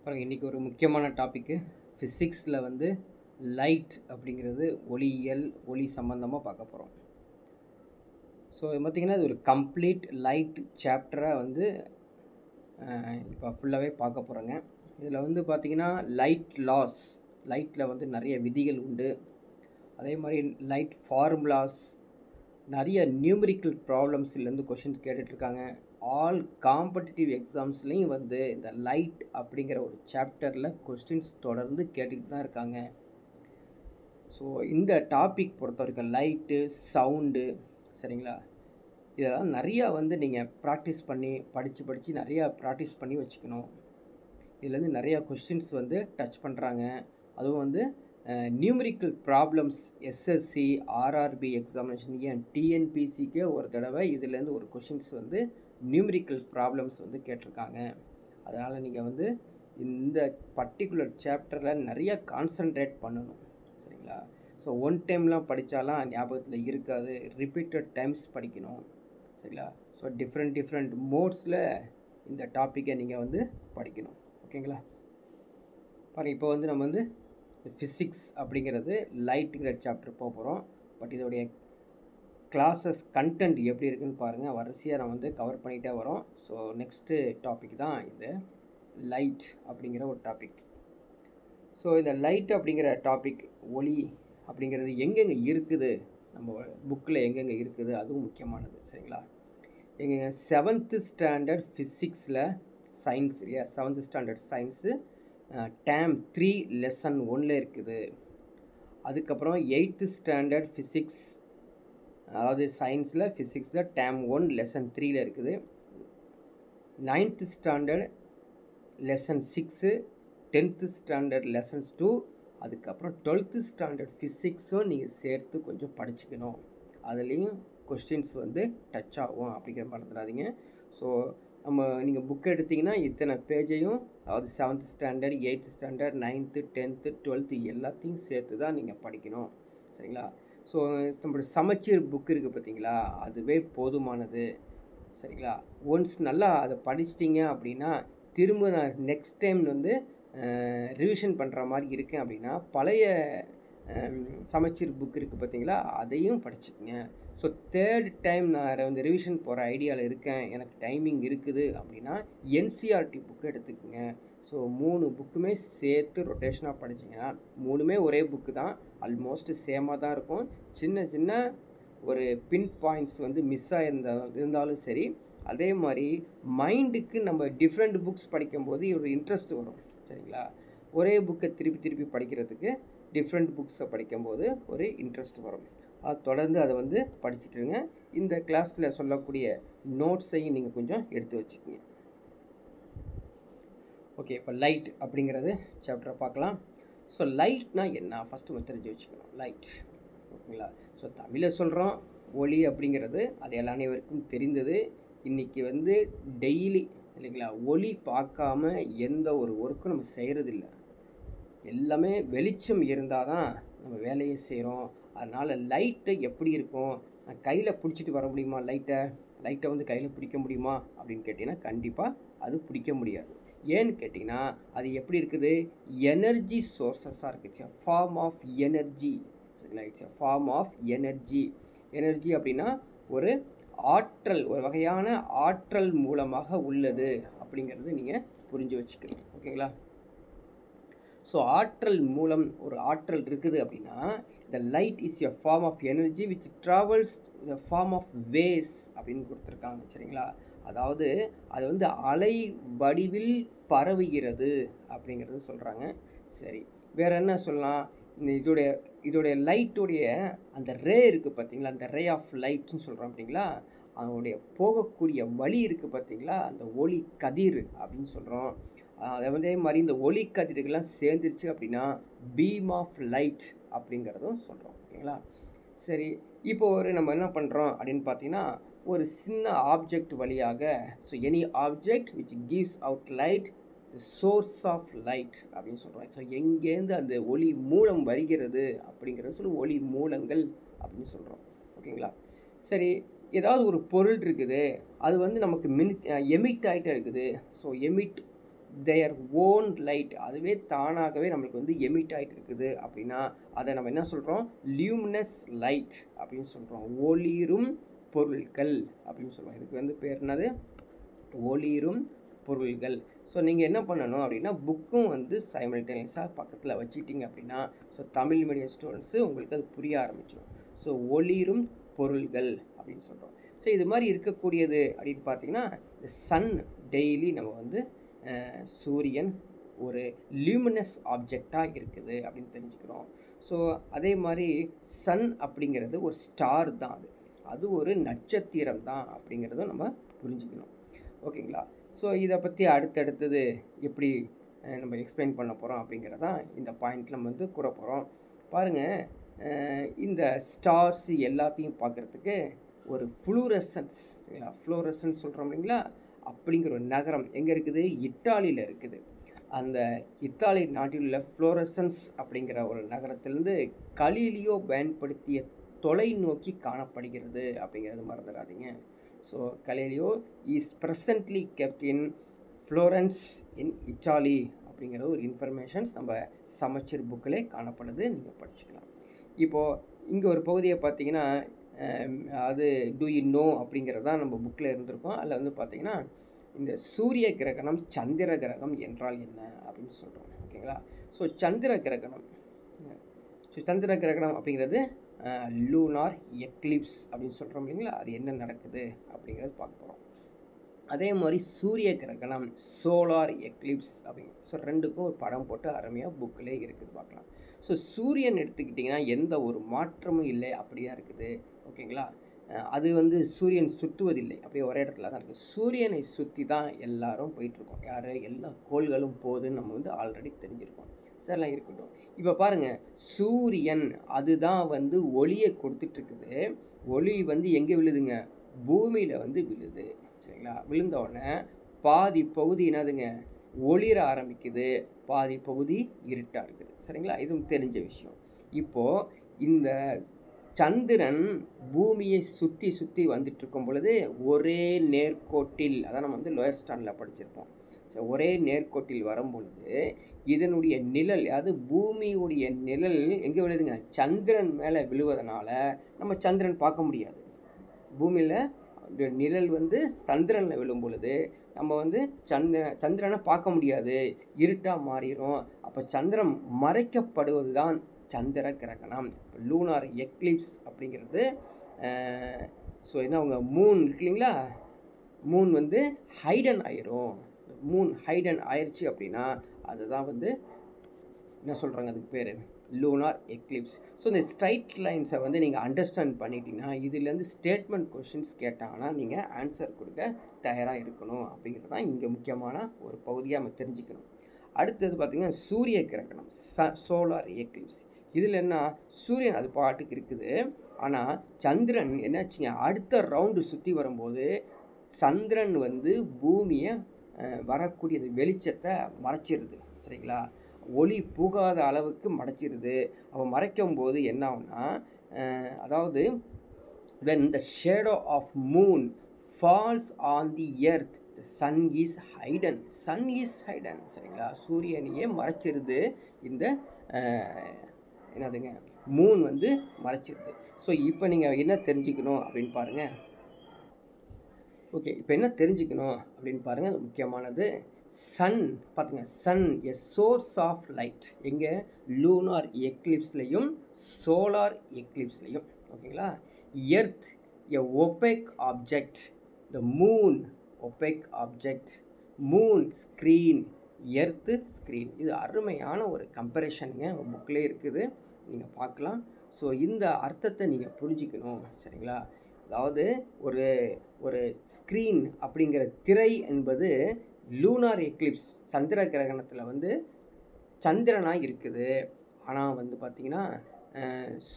பாருங்க, இன்றைக்கி ஒரு முக்கியமான டாப்பிக்கு ஃபிசிக்ஸில் வந்து லைட் அப்படிங்கிறது ஒளியியல் ஒளி சம்மந்தமாக பார்க்க போகிறோம். ஸோ பார்த்திங்கன்னா இது ஒரு கம்ப்ளீட் லைட் சாப்டராக வந்து இப்போ ஃபுல்லாகவே பார்க்க போகிறோங்க. இதில் வந்து பார்த்திங்கன்னா லைட்டில் வந்து நிறைய விதிகள் உண்டு. அதே மாதிரி லைட் ஃபார்முலாஸ், நிறைய நியூமரிக்கல் ப்ராப்ளம்ஸ்லேருந்து கொஷின்ஸ் கேட்டுட்ருக்காங்க. ஆல் காம்படிட்டிவ் எக்ஸாம்ஸ்லேயும் வந்து இந்த லைட் அப்படிங்கிற ஒரு சாப்டரில் கொஸ்டின்ஸ் தொடர்ந்து கேட்டுக்கிட்டு தான் இருக்காங்க. ஸோ இந்த டாபிக் பொறுத்த வரைக்கும் லைட்டு, சவுண்டு, சரிங்களா, இதெல்லாம் நிறையா வந்து நீங்கள் ப்ராக்டிஸ் பண்ணி படித்து நிறையா ப்ராக்டிஸ் பண்ணி வச்சுக்கணும். இதுலேருந்து நிறையா கொஸ்டின்ஸ் வந்து டச் பண்ணுறாங்க. அதுவும் வந்து numerical problems SSC, RRB examination, ஏன் டிஎன்பிசிக்கே ஒரு தடவை இதுலேருந்து ஒரு கொஷின்ஸ் வந்து நியூமரிக்கல் ப்ராப்ளம்ஸ் வந்து கேட்டிருக்காங்க. அதனால் நீங்கள் வந்து இந்த பர்டிகுலர் சாப்டரில் நிறையா கான்சன்ட்ரேட் பண்ணணும், சரிங்களா. ஸோ ஒன் டைம்லாம் படித்தாலாம் ஞாபகத்தில் இருக்காது, ரிப்பீட்டட் டைம்ஸ் படிக்கணும், சரிங்களா. ஸோ டிஃப்ரெண்ட் மோட்ஸில் இந்த டாப்பிக்கை நீங்கள் வந்து படிக்கணும், ஓகேங்களா. பாருங்கள், இப்போ வந்து நம்ம வந்து ஃபிசிக்ஸ் அப்படிங்கிறது லைட்டுங்கிற சாப்டர் போக போகிறோம். பட் இதோடைய கிளாஸஸ் கண்டென்ட் எப்படி இருக்குன்னு பாருங்கள். வரிசையாக நம்ம வந்து கவர் பண்ணிகிட்டே வரோம். ஸோ நெக்ஸ்ட்டு டாபிக் தான் இந்த லைட் அப்படிங்கிற ஒரு டாபிக். ஸோ இந்த லைட் அப்படிங்கிற டாபிக், ஒளி அப்படிங்கிறது எங்கெங்கே இருக்குது, நம்ம புக்கில் எங்கெங்கே இருக்குது, அதுவும் முக்கியமானது, சரிங்களா. எங்கள் 7th ஸ்டாண்டர்ட் ஃபிசிக்ஸில் சயின்ஸ் இல்லையா, 7th standard science dam 3 lesson 1 இருக்குது. அதுக்கப்புறம் 8th ஸ்டாண்டர்ட் ஃபிசிக்ஸ், அதாவது சயின்ஸில் ஃபிசிக்ஸில் டேம் 1 லெசன் 3 இருக்குது. 9th standard lesson 6, 10th standard lessons 2, அதுக்கப்புறம் 12th ஸ்டாண்டர்ட் ஃபிசிக்ஸும் நீங்கள் சேர்த்து கொஞ்சம் படிச்சுக்கணும். அதுலேயும் கொஸ்டின்ஸ் வந்து டச் ஆகும் அப்படிங்கிற மறந்துடாதீங்க. ஸோ நீங்கள் புக் எடுத்திங்கன்னா இத்தனை பேஜையும், அதாவது 7th standard, 8th standard, 9th, 10th, 12th எல்லாத்தையும் சேர்த்து தான் நீங்கள் படிக்கணும், சரிங்களா. ஸோ நம்மளோட சமச்சீர் புக் இருக்குது பார்த்தீங்களா, அதுவே போதுமானது, சரிங்களா. ஒன்ஸ் நல்லா அதை படிச்சிட்டிங்க அப்படின்னா திரும்ப நான் நெக்ஸ்ட் டைம் வந்து ரிவிஷன் பண்ணுற மாதிரி இருக்கேன் அப்படின்னா பழைய சமச்சீர் புக் இருக்குது பார்த்தீங்களா, அதையும் படிச்சுக்கங்க. ஸோ தேர்ட் டைம் நான் வந்து ரிவிஷன் போகிற ஐடியாவில் இருக்கேன், எனக்கு டைமிங் இருக்குது அப்படின்னா என்சிஆர்டி புக்கு எடுத்துக்கோங்க. ஸோ 3 புக்குமே சேர்த்து ரொட்டேஷனாக படிச்சிங்கன்னா 3மே ஒரே புக்கு தான், ஆல்மோஸ்ட் சேமாக தான் இருக்கும். சின்ன ஒரு பின் பாயிண்ட்ஸ் வந்து மிஸ் இருந்தாலும் சரி. அதே மாதிரி மைண்டுக்கு நம்ம டிஃப்ரெண்ட் புக்ஸ் படிக்கும்போது ஒரு இன்ட்ரெஸ்ட் வரும், சரிங்களா. ஒரே புக்கை திருப்பி படிக்கிறதுக்கு டிஃப்ரெண்ட் புக்ஸை படிக்கும்போது ஒரு இன்ட்ரெஸ்ட் வரும். அது தொடர்ந்து அதை வந்து படிச்சுட்டுருங்க. இந்த கிளாஸில் சொல்லக்கூடிய நோட்ஸையும் நீங்கள் கொஞ்சம் எடுத்து வச்சுக்கோங்க. ஓகே, இப்போ லைட் அப்படிங்கிறது சாப்டரை பார்க்கலாம். ஸோ லைட்னால் என்ன ஃபஸ்ட்டு தெரிஞ்சு வச்சுக்கணும். லைட், ஓகேங்களா. ஸோ தமிழில் சொல்கிறோம் ஒளி அப்படிங்கிறது, அது எல்லா அனைவருக்கும் தெரிந்தது. இன்றைக்கி வந்து டெய்லி இல்லைங்களா, ஒளி பார்க்காம எந்த ஒரு ஒர்க்கும் நம்ம செய்கிறதில்ல. எல்லாமே வெளிச்சம் இருந்தால் தான் நம்ம வேலையை செய்கிறோம். அதனால் லைட்டை எப்படி இருக்கும், நான் கையில் பிடிச்சிட்டு வர முடியுமா, லைட்டை வந்து கையில் பிடிக்க முடியுமா அப்படின்னு கேட்டிங்கன்னா கண்டிப்பாக அது பிடிக்க முடியாது. ஏன்னு கேட்டிங்கன்னா அது எப்படி இருக்குது, எனர்ஜி சோர்ஸஸாக இருக்குது. It's a form of energy, சரிங்களா. It's a form of energy அப்படின்னா ஒரு ஆற்றல், ஒரு வகையான ஆற்றல் மூலமாக உள்ளது அப்படிங்கிறது நீங்கள் புரிஞ்சு வச்சுக்கணும், ஓகேங்களா. ஸோ ஆற்றல் மூலம் ஒரு ஆற்றல் இருக்குது அப்படின்னா the light is a form of energy which travels the form of waves அப்படின்னு கொடுத்துருக்காங்க, சரிங்களா. அதாவது அது வந்து அலை வடிவில் பரவுகிறது அப்படிங்கிறது சொல்கிறாங்க. சரி, வேறு என்ன சொல்லலாம், இதோடைய லைட்டுடைய அந்த ரே இருக்குது பார்த்தீங்களா, அந்த ரே ஆஃப் லைட்னு சொல்கிறோம் அப்படிங்களா, அதனுடைய போகக்கூடிய வழி இருக்குது பார்த்தீங்களா, அந்த ஒளி கதிர் அப்படின்னு சொல்கிறோம். அதே மாதிரி இந்த ஒளி கதிர்கள்லாம் சேர்ந்துருச்சு அப்படின்னா பீம் ஆஃப் லைட் அப்படிங்கிறதும் சொல்கிறோம், ஓகேங்களா. சரி, இப்போ நம்ம என்ன பண்ணுறோம் அப்படின்னு பார்த்தீங்கன்னா, ஒரு சின்ன ஆப்ஜெக்ட் வழியாக, so any object which gives out light the source of light அப்படின்னு சொல்கிறோம். ஸோ எங்கேருந்து அந்த ஒளி மூலம் வருகிறது அப்படிங்கிறத சொல்லி ஒளி மூலங்கள் அப்படின்னு சொல்கிறோம், ஓகேங்களா. சரி, ஏதாவது ஒரு பொருள் இருக்குது, அது வந்து நமக்கு எமிட் ஆகிட்டே இருக்குது. So emit their own light, அதுவே தானாகவே நம்மளுக்கு வந்து எமிட் ஆகிட்டு இருக்குது அப்படின்னா அதை நம்ம என்ன சொல்கிறோம்? லியூமினஸ் லைட் அப்படின்னு சொல்கிறோம். ஒளிரும் பொருட்கள் அப்படின்னு சொல்லுவோம். இதுக்கு வந்து பேர் என்னது? ஒளிரும் பொருள்கள். ஸோ நீங்கள் என்ன பண்ணணும் அப்படின்னா புக்கும் வந்து சைமல்டேனியஸாக பக்கத்தில் வச்சுக்கிட்டீங்க அப்படின்னா ஸோ தமிழ் மீடியம் ஸ்டூடெண்ட்ஸு உங்களுக்கு அது புரிய ஆரம்பிச்சிடும். ஸோ ஒளிரும் பொருள்கள் அப்படின்னு சொல்கிறோம். ஸோ இது மாதிரி இருக்கக்கூடியது அப்படின்னு பார்த்தீங்கன்னா இந்த சன் டெய்லி நம்ம வந்து சூரியன் ஒரு லியூமினஸ் ஆப்ஜெக்டாக இருக்குது அப்படின்னு தெரிஞ்சுக்கிறோம். ஸோ அதே மாதிரி சன் அப்படிங்கிறது ஒரு ஸ்டார் தான், அது ஒரு நட்சத்திரம் தான் அப்படிங்கிறதும் நம்ம புரிஞ்சுக்கணும். ஓகேங்களா? ஸோ இதை பற்றி அடுத்தடுத்தது எப்படி நம்ம எக்ஸ்பிளைன் பண்ண போகிறோம் அப்படிங்கிறதான் இந்த பாயிண்டில் நம்ம வந்து கூற போகிறோம். பாருங்கள், இந்த ஸ்டார்ஸ் எல்லாத்தையும் பார்க்குறதுக்கு ஒரு ஃப்ளூரசன்ஸ், சரிங்களா? ஃப்ளூரசன்ஸ் சொல்கிறோம் இல்லைங்களா? அப்படிங்கிற ஒரு நகரம் எங்கே இருக்குது? இத்தாலியில் இருக்குது. அந்த இத்தாலி நாட்டில் உள்ள ஃப்ளோரசன்ஸ் அப்படிங்கிற ஒரு நகரத்திலேருந்து கலீலியோ பயன்படுத்திய தொலைநோக்கி காணப்படுகிறது அப்படிங்கிறது மறந்துடாதீங்க. So Galileo is presently kept in Florence in Italy அப்படிங்கிற ஒரு இன்ஃபர்மேஷன்ஸ் நம்ம சமச்சீர் புக்கிலே காணப்படுது, நீங்கள் படிச்சுக்கலாம். இப்போது இங்கே ஒரு பகுதியை பார்த்தீங்கன்னா அது டூ யூ நோ அப்படிங்கிறதான் நம்ம புக்கில் இருந்திருக்கோம். அதில் வந்து பார்த்திங்கன்னா இந்த சூரிய கிரகணம் சந்திர கிரகம் என்றால் என்ன அப்படின்னு சொல்கிறோம். ஓகேங்களா? ஸோ சந்திர கிரகணம் அப்படிங்கிறது லூனார் எக்லிப்ஸ் அப்படின்னு சொல்கிறோம் இல்லைங்களா? அது என்ன நடக்குது அப்படிங்கிறது பார்க்க போகிறோம். அதே மாதிரி சூரிய கிரகணம் சோலார் எக்லிப்ஸ் அப்படின்னு ஸோ ரெண்டுக்கும் ஒரு படம் போட்டு அருமையாக புக்கிலே இருக்குது, பார்க்கலாம். ஸோ சூரியன் எடுத்துக்கிட்டிங்கன்னா எந்த ஒரு மாற்றமும் இல்லை, அப்படியே இருக்குது. ஓகேங்களா? அது வந்து சூரியன் சுற்றுவதில்லை, அப்படியே ஒரே இடத்துல தான் இருக்குது. சூரியனை சுற்றி தான் எல்லாரும் போயிட்டுருக்கோம். யார்? எல்லா கோள்களும் போகுதுன்னு நம்ம வந்து ஆல்ரெடி தெரிஞ்சிருக்கோம். சரிலாம் இருக்கட்டும். இப்போ பாருங்கள், சூரியன் அதுதான் வந்து ஒளியை கொடுத்துட்ருக்குது. ஒளி வந்து எங்கே விழுதுங்க? பூமியில் வந்து விழுது, சரிங்களா? விழுந்தோடனே பாதி பகுதி என்னதுங்க? ஒளிர ஆரம்பிக்குது, பாதி பகுதி இருட்டாக இருக்குது, சரிங்களா? இதுவும் தெரிஞ்ச விஷயம். இப்போது இந்த சந்திரன் பூமியை சுற்றி சுற்றி வந்துட்டு இருக்கும் பொழுது ஒரே நேர்கோட்டில், அதான் நம்ம வந்து லோயர் ஸ்டாண்டில் படிச்சிருப்போம். ஸோ ஒரே நேர்கோட்டில் வரும் பொழுது இதனுடைய நிழல், அதாவது பூமியுடைய நிழல் எங்கே விழுதுங்க? சந்திரன் மேலே விழுவதனால நம்ம சந்திரன் பார்க்க முடியாது. பூமியில் நிழல் வந்து சந்திரனில் விழும் பொழுது நம்ம வந்து சந்திரனை பார்க்க முடியாது, இருட்டாக மாறிடும். அப்போ சந்திரன் மறைக்கப்படுவது தான் சந்திர கிரகணம், லூனார் எக்லிப்ஸ் அப்படிங்கிறது. ஸோ என்ன, அவங்க மூன் இருக்கு இல்லைங்களா? மூன் வந்து ஹைடன் ஆயிரும். மூன் ஹைடன் ஆயிடுச்சு அப்படின்னா அதுதான் வந்து என்ன சொல்கிறாங்க, அதுக்கு பேர் லூனார் எக்லிப்ஸ். ஸோ இந்த ஸ்ட்ரைட் லைன்ஸை வந்து நீங்கள் அண்டர்ஸ்டாண்ட் பண்ணிட்டீங்கன்னா இதுலேருந்து ஸ்டேட்மெண்ட் கொஷின்ஸ் கேட்டாங்கன்னா நீங்கள் ஆன்சர் கொடுக்க தயாராக இருக்கணும் அப்படிங்கிறது தான் இங்கே முக்கியமான ஒரு பகுதியாக நம்ம தெரிஞ்சுக்கணும். அடுத்தது பார்த்திங்கன்னா சூரிய கிரகணம் சோலார் எக்லிப்ஸ். இதில் என்ன, சூரியன் அது பாட்டுக்கு இருக்குது, ஆனால் சந்திரன் என்னாச்சுங்க, அடுத்த ரவுண்டு சுற்றி வரும்போது சந்திரன் வந்து பூமியை வரக்கூடிய வெளிச்சத்தை மறைச்சிருது, சரிங்களா? ஒளி புகாத அளவுக்கு மறைச்சிருது. அப்போ மறைக்கும் போது என்ன ஆகும்னா, அதாவது when the shadow of moon falls on the earth the sun is hidden. sun is hidden, சரிங்களா? சூரியனையே மறைச்சிருது இந்த என்னதுங்க, மூன் வந்து மறைச்சிருது. ஸோ இப்போ நீங்கள் என்ன தெரிஞ்சுக்கணும் அப்படின்னு பாருங்கள். ஓகே, இப்போ என்ன தெரிஞ்சுக்கணும் அப்படின்னு பாருங்கள். முக்கியமானது சன் பார்த்துங்க, sun a source of light எங்கே? லூனார் எக்லிப்ஸ்லையும் சோலார் எக்லிப்ஸ்லையும். ஓகேங்களா? Earth a opaque object, the moon opaque object, moon screen, earth screen. இது அருமையான ஒரு கம்பேரிஷனுங்க, புக்கிலே இருக்குது, நீங்கள் பார்க்கலாம். ஸோ இந்த அர்த்தத்தை நீங்கள் புரிஞ்சிக்கணும், சரிங்களா? அதாவது ஒரு ஸ்க்ரீன் அப்படிங்கிற திரை என்பது லூனார் எக்லிப்ஸ் சந்திர கிரகணத்தில் வந்து சந்திரனாக இருக்குது. ஆனால் வந்து பார்த்திங்கன்னா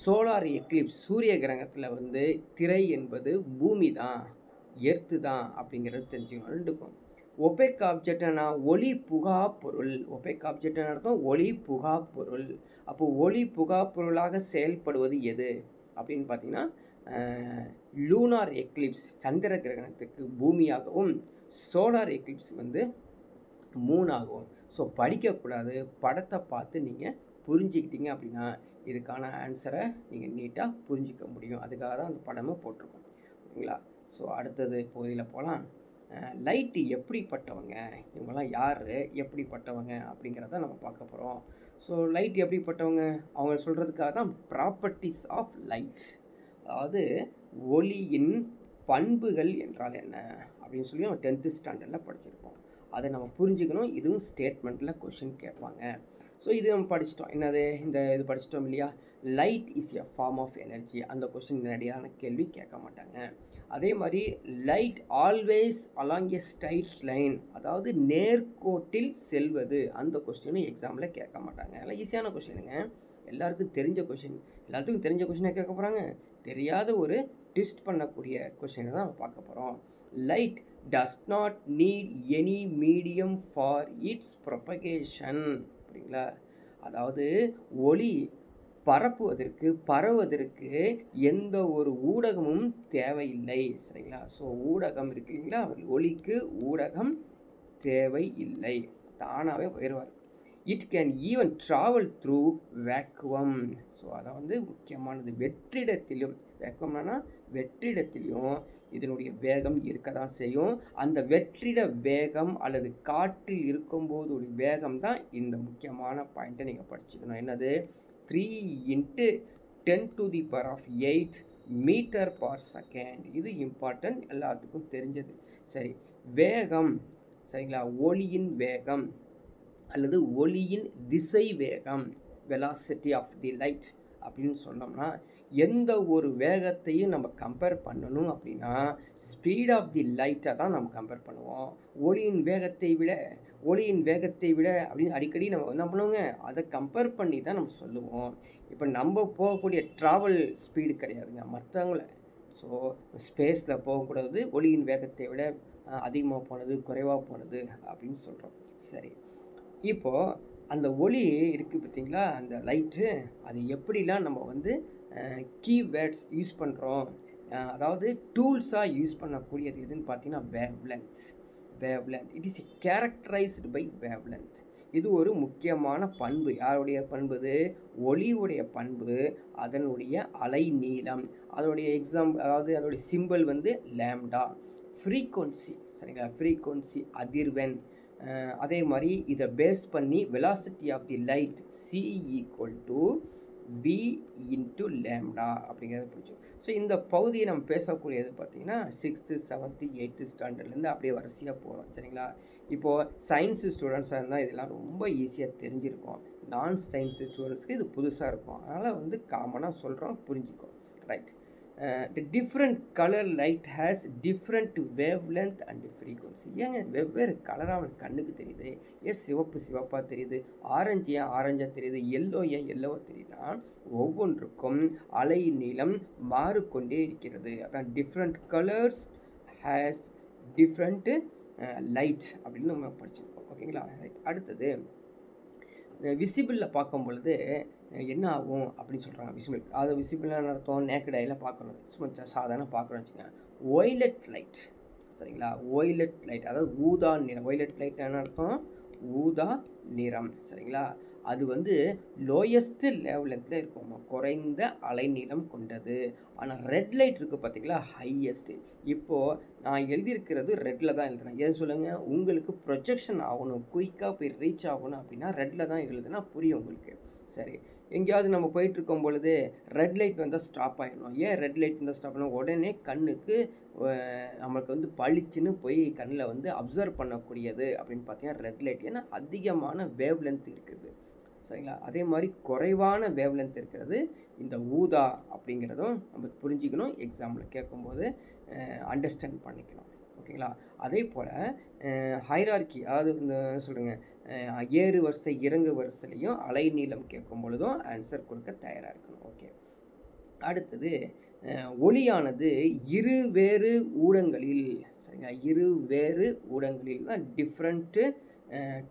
சோலார் எக்லிப்ஸ் சூரிய கிரகணத்தில் வந்து திரை என்பது பூமி தான், எர்த்து தான் அப்படிங்கிறது தெரிஞ்சுக்கணும். ரெண்டுக்கும் ஒபேக் ஆப்ஜெக்ட்னா ஒளி புகா பொருள். ஒபேக் ஆப்ஜெக்ட் அர்த்தம் ஒளி புகா பொருள். அப்போது ஒளி புகா பொருளாக செயல்படுவது எது அப்படின்னு பார்த்தீங்கன்னா லூனார் எக்லிப்ஸ் சந்திர கிரகணத்துக்கு பூமியாகவும், சோலார் எக்லிப்ஸ் வந்து 3 ஆகும். ஸோ படிக்கக்கூடாது, படத்தை பார்த்து நீங்கள் புரிஞ்சுக்கிட்டீங்க அப்படின்னா இதுக்கான ஆன்சரை நீங்கள் நீட்டாக புரிஞ்சிக்க முடியும். அதுக்காக தான் அந்த படமும் போட்டிருக்கோம். ஓகேங்களா? ஸோ அடுத்தது பகுதியில் போகலாம். லைட்டு எப்படிப்பட்டவங்க, இவங்கெல்லாம் யார், எப்படிப்பட்டவங்க அப்படிங்கிறத நம்ம பார்க்க போகிறோம். ஸோ லைட் எப்படிப்பட்டவங்க அவங்க சொல்கிறதுக்காக தான் ப்ராப்பர்ட்டிஸ் ஆஃப் லைட், அதாவது ஒளியின் பண்புகள் என்றால் என்ன அப்படின்னு சொல்லி நம்ம 10th ஸ்டாண்டர்டில் படிச்சிருப்போம். அதை நம்ம புரிஞ்சுக்கணும். இதுவும் ஸ்டேட்மெண்ட்டில் கொஷின் கேட்பாங்க. ஸோ இது நம்ம படிச்சிட்டோம். என்னது இது படிச்சிட்டோம் இல்லையா? Light is a form of energy. அந்த கொஷின் நேரடியான கேள்வி கேட்க மாட்டாங்க. அதே மாதிரி light always along a straight line, அதாவது நேர்கோட்டில் செல்வது. அந்த கொஸ்டினும் எக்ஸாமில் கேட்க மாட்டாங்க. எல்லாம் ஈஸியான கொஷினுங்க, எல்லாருக்கும் தெரிஞ்ச கொஷின். எல்லாத்துக்கும் தெரிஞ்ச கொஷினை கேட்க போகிறாங்க, தெரியாத ஒரு ட்விஸ்ட் பண்ணக்கூடிய கொஷினை தான் நம்ம பார்க்க போகிறோம். Light does not need any medium for its propagation. அப்படிங்களா? அதாவது ஒளி பரவுவதற்கு எந்த ஒரு ஊடகமும் தேவையில்லை. சரிங்களா? ஸோ ஊடகம் இருக்கு இல்லைங்களா, ஒளிக்கு ஊடகம் தேவையில்லை, தானாகவே போயிடுவார். It can even travel through vacuum. So அதை வந்து முக்கியமானது, வெற்றிடத்திலும், வேக்குவம்னா வெற்றிடத்திலையும் இதனுடைய வேகம் இருக்க தான் செய்யும். அந்த வெற்றிட வேகம் அல்லது காற்றில் இருக்கும்போது வேகம் தான் இந்த முக்கியமான பாயிண்ட்டை நீங்கள் படிச்சுக்கணும். என்னது? 3 × 10⁸ மீட்டர் பர் செகண்ட். இது இம்பார்ட்டன்ட், எல்லாத்துக்கும் தெரிஞ்சது. சரி, வேகம், சரிங்களா, ஒளியின் வேகம் அல்லது ஒளியின் திசை வேகம், வெலாசிட்டி ஆஃப் தி லைட் அப்படின்னு சொன்னோம்னா, எந்த ஒரு வேகத்தையும் நம்ம கம்பேர் பண்ணணும் அப்படின்னா ஸ்பீட் ஆஃப் தி லைட்டை தான் நம்ம கம்பேர் பண்ணுவோம். ஒளியின் வேகத்தை விட அப்படின்னு அடிக்கடி நம்ம என்ன பண்ணுவோங்க, அதை கம்பேர் பண்ணி தான் நம்ம சொல்லுவோம். இப்போ நம்ம போகக்கூடிய ட்ராவல் ஸ்பீடு கிடையாதுங்க மற்றவங்கள. ஸோ ஸ்பேஸில் போகக்கூடாது, ஒளியின் வேகத்தை விட அதிகமாக போனது, குறைவாக போனது அப்படின்னு சொல்கிறோம். சரி, இப்போது அந்த ஒளி இருக்குது பார்த்தீங்களா, அந்த லைட்டு, அது எப்படிலாம் நம்ம வந்து கீவேர்ட்ஸ் யூஸ் பண்ணுறோம், அதாவது டூல்ஸாக யூஸ் பண்ணக்கூடியது எதுன்னு பார்த்தீங்கன்னா wavelength. It is characterized by wavelength. இது ஒரு முக்கியமான பண்பு. யாருடைய பண்பு? ஒளியுடைய பண்பு, அதனுடைய அலை நீளம், அதோடைய அதாவது அதோடைய சிம்பிள் வந்து லேம்டா. ஃப்ரீக்வன்சி, சரிங்களா, ஃப்ரீக்வன்சி அதிர்வெண். அதே மாதிரி இதை பேஸ் பண்ணி velocity of the light c = v × lambda அப்படிங்கிறத பிடிச்சோம். ஸோ இந்த பகுதியை நம்ம பேசக்கூடியது பார்த்தீங்கன்னா 6th 7th 8th ஸ்டாண்டர்ட்லேருந்து அப்படியே வரிசையாக போகிறோம். சரிங்களா? இப்போது சயின்ஸு ஸ்டூடெண்ட்ஸாக இருந்தால் இதெல்லாம் ரொம்ப ஈஸியாக தெரிஞ்சிருக்கும். நான் சயின்ஸு ஸ்டூடெண்ட்ஸ்க்கு இது புதுசாக இருக்கும், அதனால் வந்து காமனாக சொல்கிறோம், புரிஞ்சுக்கோ. Right. The different color light has different wavelength and frequency. ஏங்க வெவ்வேறு கலராக அவனுக்கு கண்ணுக்கு தெரியுது? ஏன் சிவப்பாக தெரியுது? ஆரஞ்சு ஏன் ஆரஞ்சாக தெரியுது? எல்லோ ஏன் எல்லோவாக தெரியுதுன்னா ஒவ்வொன்றுக்கும் அலை நீளம் மாறிக்கொண்டே இருக்கிறது. அதான் different colours has different light அப்படின்னு நம்ம படிச்சிருக்கோம். ஓகேங்களா? ரைட். அடுத்தது விசிபிளில் பார்க்கும் பொழுது என்ன ஆகும் அப்படின்னு சொல்கிறாங்க. விசிபிளான அர்த்தம் நேக்கட் ஐயில் பார்க்கணும், சும்மா சாதாரண பார்க்கணும்னு வச்சுக்கோங்க. ஒய்லெட் லைட், சரிங்களா, ஒய்லெட் லைட் அதாவது ஊதா நிறம். ஒய்லெட் லைட் என்ன அர்த்தம்? ஊதா நிறம். சரிங்களா? அது வந்து லோயஸ்ட் லெவலத்தில் இருக்கும், குறைந்த அலைநீளம் கொண்டது. ஆனால் ரெட் லைட் இருக்குது பார்த்தீங்களா, ஹையஸ்ட்டு. இப்போது நான் எழுதியிருக்கிறது ரெட்டில் தான் எழுதுறேன். எது சொல்லுங்கள், உங்களுக்கு ப்ரொஜெக்ஷன் ஆகணும், குயிக்காக போய் ரீச் ஆகணும் அப்படின்னா ரெட்டில் தான் எழுதுனா புரியும் உங்களுக்கு. சரி, எங்கேயாவது நம்ம போயிட்டுருக்கும் பொழுது ரெட் லைட் வந்தால் ஸ்டாப் ஆகிடணும். ஏன் ரெட் லைட் வந்தால் ஸ்டாப் பண்ணணும்? உடனே கண்ணுக்கு நம்மளுக்கு வந்து பளிச்சுன்னு போய் கண்ணில் வந்து அப்சர்வ் பண்ணக்கூடியது அப்படின்னு பார்த்தீங்கன்னா ரெட் லைட். ஏன்னா அதிகமான வேவ் லென்த் இருக்குது. சரிங்களா? அதே மாதிரி குறைவான வேவ் லென்த் இருக்கிறது இந்த ஊதா அப்படிங்கிறதும் நம்ம புரிஞ்சிக்கணும், எக்ஸாம்பிள் கேட்கும்போது அண்டர்ஸ்டாண்ட் பண்ணிக்கணும். ஓகேங்களா? அதே போல் ஹைரார்கி, அதாவது இந்த சொல்லுங்க, ஏறு வரிசை இறங்கு வரிசையிலையும் அலை நீளம் கேட்கும் பொழுதும் ஆன்சர் கொடுக்க தயாராக இருக்கணும். ஓகே. அடுத்தது ஒளியானது இருவேறு ஊடகங்களில், சரிங்களா, இருவேறு ஊடகங்களில் தான் different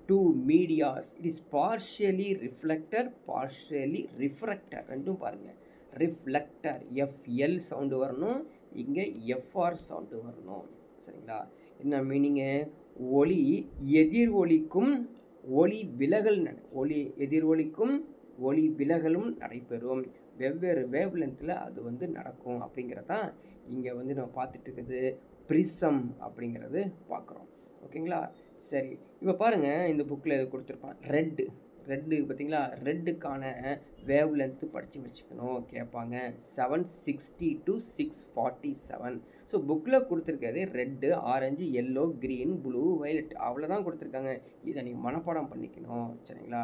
two medias. It is partially reflector, partially refractor. ரெண்டும் பாருங்கள். ரிஃப்ளெக்டர் FL சவுண்டு வரணும், இங்கே FR சவுண்டு வரணும். சரிங்களா? என்ன மீனிங்கு? ஒளி எதிரொலிக்கும் ஒளி விலகல் ஒளி எதிரொலிக்கும் ஒளி விலகலும் நடைபெறும். வெவ்வேறு வேவ் லென்த்தில் அது வந்து நடக்கும் அப்படிங்கிறதான் இங்கே வந்து நம்ம பார்த்துட்டு இருக்குது ப்ரிசம் அப்படிங்கிறது பார்க்குறோம். ஓகேங்களா? சரி, இப்போ பாருங்கள், இந்த புக்கில் எது கொடுத்துருப்பான், ரெட்டு பார்த்தீங்களா? ரெட்டுக்கான வேவ் லென்த்து படித்து வச்சுக்கணும் கேட்பாங்க. 760 to 647. ஸோ புக்கில் கொடுத்துருக்கிறது red, orange, yellow, green, blue, violet, அவ்வளோதான் கொடுத்துருக்காங்க. இதை நீங்கள் மனப்பாடம் பண்ணிக்கணும். சரிங்களா?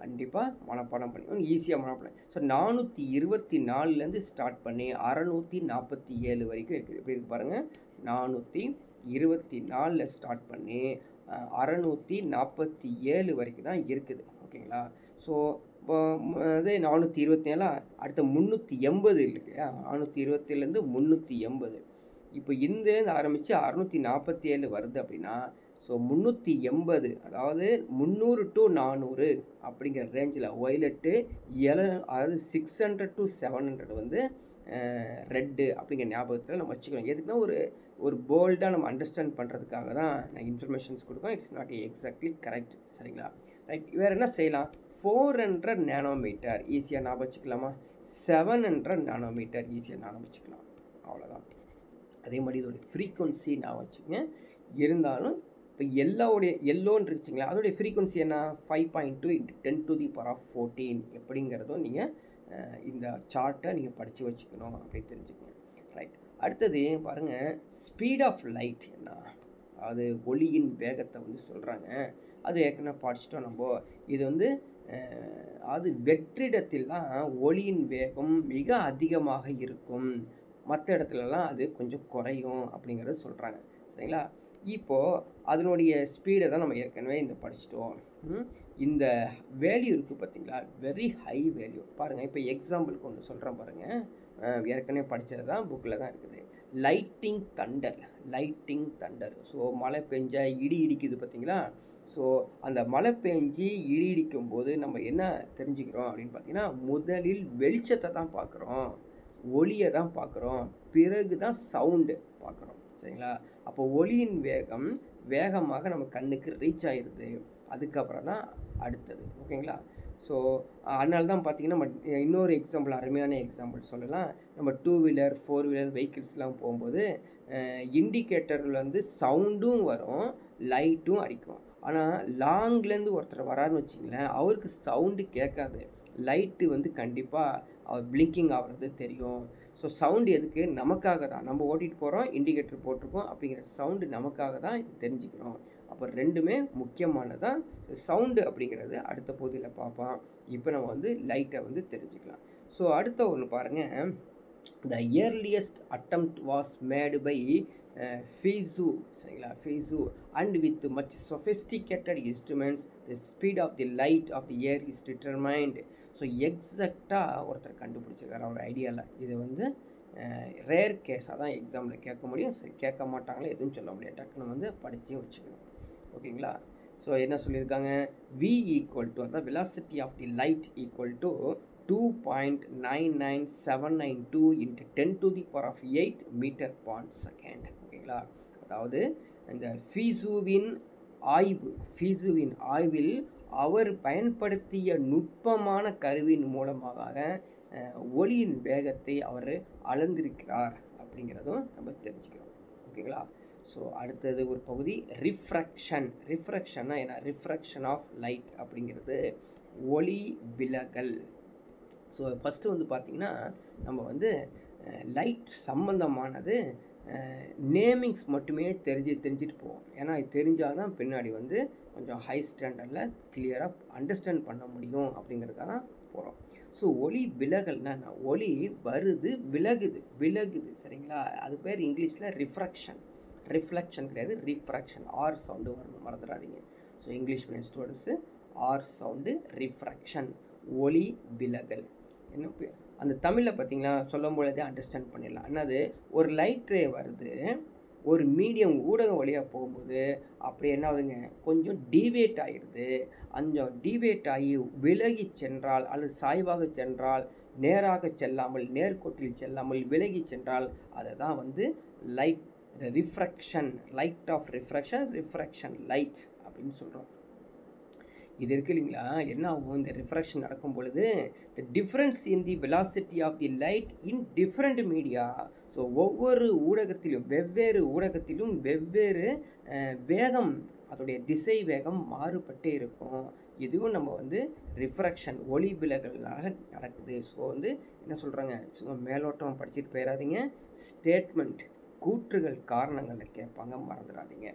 கண்டிப்பாக மனப்பாடம் பண்ணிக்கணும், ஈஸியாக மனப்பாடம். ஸோ 424லேருந்து ஸ்டார்ட் பண்ணி 647 வரைக்கும் இருக்குது. எப்படி இருக்கு பாருங்கள், 424 ஸ்டார்ட் பண்ணி 647 வரைக்கும் தான் இருக்குது. ஓகேங்களா? ஸோ இப்போ அது 427, அடுத்த 380 இருக்கு. 427லேருந்து 380. இப்போ இந்த ஆரம்பித்து 647 வருது அப்படின்னா, ஸோ 380, அதாவது 300 to 400 அப்படிங்கிற ரேஞ்சில் ஒய்லெட்டு, அதாவது 600 to 700 வந்து ரெட்டு அப்படிங்கிற ஞாபகத்தில் நம்ம வச்சுக்கணும். எதுக்குன்னா ஒரு போல்டாக நம்ம அண்டர்ஸ்டாண்ட் பண்ணுறதுக்காக தான் நான் இன்ஃபர்மேஷன்ஸ் கொடுக்கோம். It's not exactly correct. சரிங்களா? ரைட். வேறு என்ன செய்யலாம்? 400 நானோமீட்டர் ஈஸியாக ஞாபகம் வச்சுக்கலாமா? 700 நானோமீட்டர் ஈஸியாக ஞாபகம் வச்சுக்கலாம். அவ்வளோதான். அதே மாதிரி இதோடைய ஃப்ரீக்குவன்சி ஞாபகம் வச்சுங்க. இருந்தாலும் இப்போ எல்லோன்னு இருந்துச்சுங்களா, அதோடைய ஃப்ரீக்குவன்சி என்ன? 5.2 × 10⁻14 எப்படிங்கிறதும் நீங்கள் இந்த சார்ட்டை நீங்கள் படித்து வச்சுக்கணும் அப்படின்னு தெரிஞ்சுக்கணும். ரைட். அடுத்தது பாருங்கள், ஸ்பீட் ஆஃப் லைட் என்ன, அது ஒளியின் வேகத்தை வந்து சொல்கிறாங்க. அது ஏற்கனவே படிச்சிட்டோம் நம்ம. இது வந்து அது வெற்றிடத்தில் தான் ஒளியின் வேகம் மிக அதிகமாக இருக்கும், மற்ற இடத்துலலாம் அது கொஞ்சம் குறையும் அப்படிங்கிறத சொல்கிறாங்க. சரிங்களா? இப்போது அதனுடைய ஸ்பீடை தான் நம்ம ஏற்கனவே இந்த படிச்சிட்டோம். இந்த வேல்யூ இருக்குது பார்த்தீங்களா, வெரி ஹை வேல்யூ. பாருங்கள், இப்போ எக்ஸாம்பிளுக்கு ஒன்று சொல்கிறேன் பாருங்கள். ஏற்கனவே படித்தது தான், புக்கில் தான் இருக்குது. Lighting Thunder. ஸோ மழை பெஞ்சா இடி இடிக்குது பார்த்தீங்களா? ஸோ அந்த மழை பெஞ்சு இடி இடிக்கும் போது நம்ம என்ன தெரிஞ்சுக்கிறோம் அப்படின்னு பார்த்தீங்கன்னா, முதலில் வெளிச்சத்தை தான் பார்க்குறோம், ஒளியை தான் பார்க்குறோம், பிறகு தான் சவுண்டு பார்க்குறோம். சரிங்களா? அப்போ ஒளியின் வேகம் வேகமாக நம்ம கண்ணுக்கு ரீச் ஆகிடுது, அதுக்கப்புறம் தான் அடுத்தது. ஓகேங்களா? ஸோ அதனால தான் பார்த்தீங்கன்னா, நம்ம இன்னொரு எக்ஸாம்பிள், அருமையான எக்ஸாம்பிள் சொல்லலாம். நம்ம 2 வீலர் 4 வீலர் வெஹிக்கிள்ஸ்லாம் போகும்போது இண்டிகேட்டரில் வந்து சவுண்டும் வரும், லைட்டும் அடிக்கும். ஆனால் லாங்லேருந்து ஒருத்தர் வராருன்னு வச்சிங்களேன், அவருக்கு சவுண்டு கேட்காது, லைட்டு வந்து கண்டிப்பாக அவர் பிளிங்கிங் ஆகிறது தெரியும். ஸோ சவுண்டு எதுக்கு? நமக்காக தான். நம்ம ஓட்டிகிட்டு போகிறோம், இண்டிகேட்டர் போட்டிருக்கோம், அப்படிங்கிற சவுண்டு நமக்காக தான் தெரிஞ்சுக்கிறோம். அப்போ ரெண்டுமே முக்கியமானதான். ஸோ சவுண்டு அப்படிங்கிறது அடுத்த பகுதியில் பார்ப்போம். இப்போ நம்ம வந்து லைட்டை வந்து தெரிஞ்சுக்கலாம். ஸோ அடுத்த ஒன்று பாருங்கள், the earliest attempt was made by Fizeau. சரிங்களா? Fizeau and with much sophisticated instruments the speed of the light of the air is determined. So எக்ஸாக்டாக ஒருத்தர் கண்டுபிடிச்சிருக்காரு அவர் ஐடியாவில். இது வந்து ரேர் கேஸாக தான் எக்ஸாமில் கேட்க முடியும். சரி, கேட்க மாட்டாங்களே எதுவும் சொல்ல முடியாது, டக்குன்னு வந்து படித்து வச்சுக்கணும். ஓகேங்களா? ஸோ என்ன சொல்லியிருக்காங்க, v ஈக்குவல் டு, அதாவது velocity of the light equal to 2.99792 × 10⁸ metre per second. ஓகேங்களா? அதாவது இந்த ஃபீசுவின் ஆய்வில் அவர் பயன்படுத்திய நுட்பமான கருவியின் மூலமாக ஒளியின் வேகத்தை அவர் அளந்திருக்கிறார் அப்படிங்கிறதும் நம்ம தெரிஞ்சுக்கிறோம். ஓகேங்களா? ஸோ அடுத்தது ஒரு பகுதி ரிஃப்ராக்ஷன்னா என்ன? ரிஃப்ராக்ஷன் ஆஃப் லைட் அப்படிங்கிறது ஒளி விலகல். ஸோ ஃபஸ்ட்டு வந்து பார்த்திங்கன்னா, நம்ம வந்து லைட் சம்மந்தமானது நேமிங்ஸ் மட்டுமே தெரிஞ்சுட்டு போவோம். ஏன்னா இது தெரிஞ்சால் தான் பின்னாடி வந்து கொஞ்சம் ஹை ஸ்டாண்டர்டில் கிளியராக அண்டர்ஸ்டாண்ட் பண்ண முடியும் அப்படிங்கிறதுக்காக தான் போகிறோம். ஸோ ஒளி விலகல்னா என்ன? ஒளி வருது, விலகுது. சரிங்களா? அது பேர் இங்கிலீஷில் ரிஃப்ளெக்ஷன் கிடையாது, ரிஃப்ராக்ஷன். ஆர் சவுண்டு வரணும், மறந்துடாதீங்க. So English medium students R sound, refraction, ஒளி விலகல். என்ன அந்த தமிழில் பார்த்தீங்களா, சொல்லும் பொழுதே அண்டர்ஸ்டாண்ட் பண்ணிடலாம். என்னது, ஒரு லைட் ரே வருது, ஒரு மீடியம் ஊடகம் வழியாக போகும்போது அப்படி என்ன ஆகுதுங்க, கொஞ்சம் டீவேட் ஆகிடுது. அந்த டீவேட் ஆகி விலகி சென்றால் அல்லது சாய்வாக சென்றால், நேராக செல்லாமல் நேர்கோட்டில் செல்லாமல் விலகி சென்றால் அதை தான் வந்து light refraction, light of refraction, refraction light அப்படின்னு சொல்கிறோம். இது இருக்கு இல்லைங்களா, என்ன ஆகும் இந்த ரிஃப்ராக்ஷன் நடக்கும் பொழுது, the difference in the velocity of the light in different media. So ஒவ்வொரு ஊடகத்திலும், வெவ்வேறு ஊடகத்திலும் வெவ்வேறு வேகம், அதோடைய திசை வேகம் மாறுபட்டே இருக்கும். இதுவும் நம்ம வந்து ரிஃப்ராக்ஷன், ஒளி விலகல்னால நடக்குது. ஸோ வந்து என்ன சொல்கிறாங்க, சும்மா மேலோட்டம் படிச்சுட்டு போயிடாதீங்க. ஸ்டேட்மெண்ட், கூற்றுகள், காரணங்களை கேட்பாங்க, மறந்துடாதீங்க.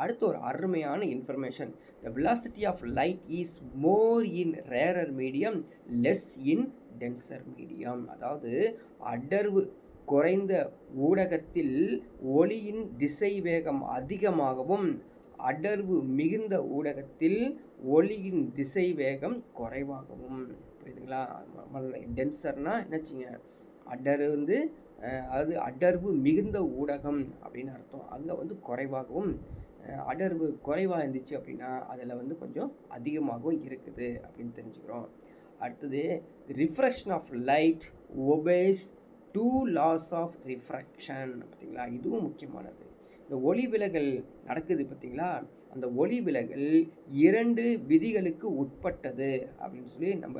அடுத்து ஒரு அருமையான information, the velocity of light is more in rarer medium, less in denser medium. அதாவது அடர்வு குறைந்த ஊடகத்தில் ஒளியின் திசை வேகம் அதிகமாகவும், அடர்வு மிகுந்த ஊடகத்தில் ஒளியின் திசை வேகம் குறைவாகவும். புரியுதுங்களா? டென்சர்னா என்னச்சுங்க, அடர்வு வந்து அதாவது அடர்வு மிகுந்த ஊடகம் அப்படின்னு அர்த்தம். அங்கே வந்து குறைவாகவும், அடர்வு குறைவாக இருந்துச்சு அப்படின்னா அதில் வந்து கொஞ்சம் அதிகமாகவும் இருக்குது அப்படின்னு தெரிஞ்சுக்கிறோம். அடுத்தது, refraction of light obeys 2 laws of refraction. பார்த்தீங்களா, இதுவும் முக்கியமானது. இந்த ஒளி விலகல் நடக்குது பார்த்தீங்களா, அந்த ஒளி விலகல் 2 விதிகளுக்கு உட்பட்டது அப்படின்னு சொல்லி நம்ம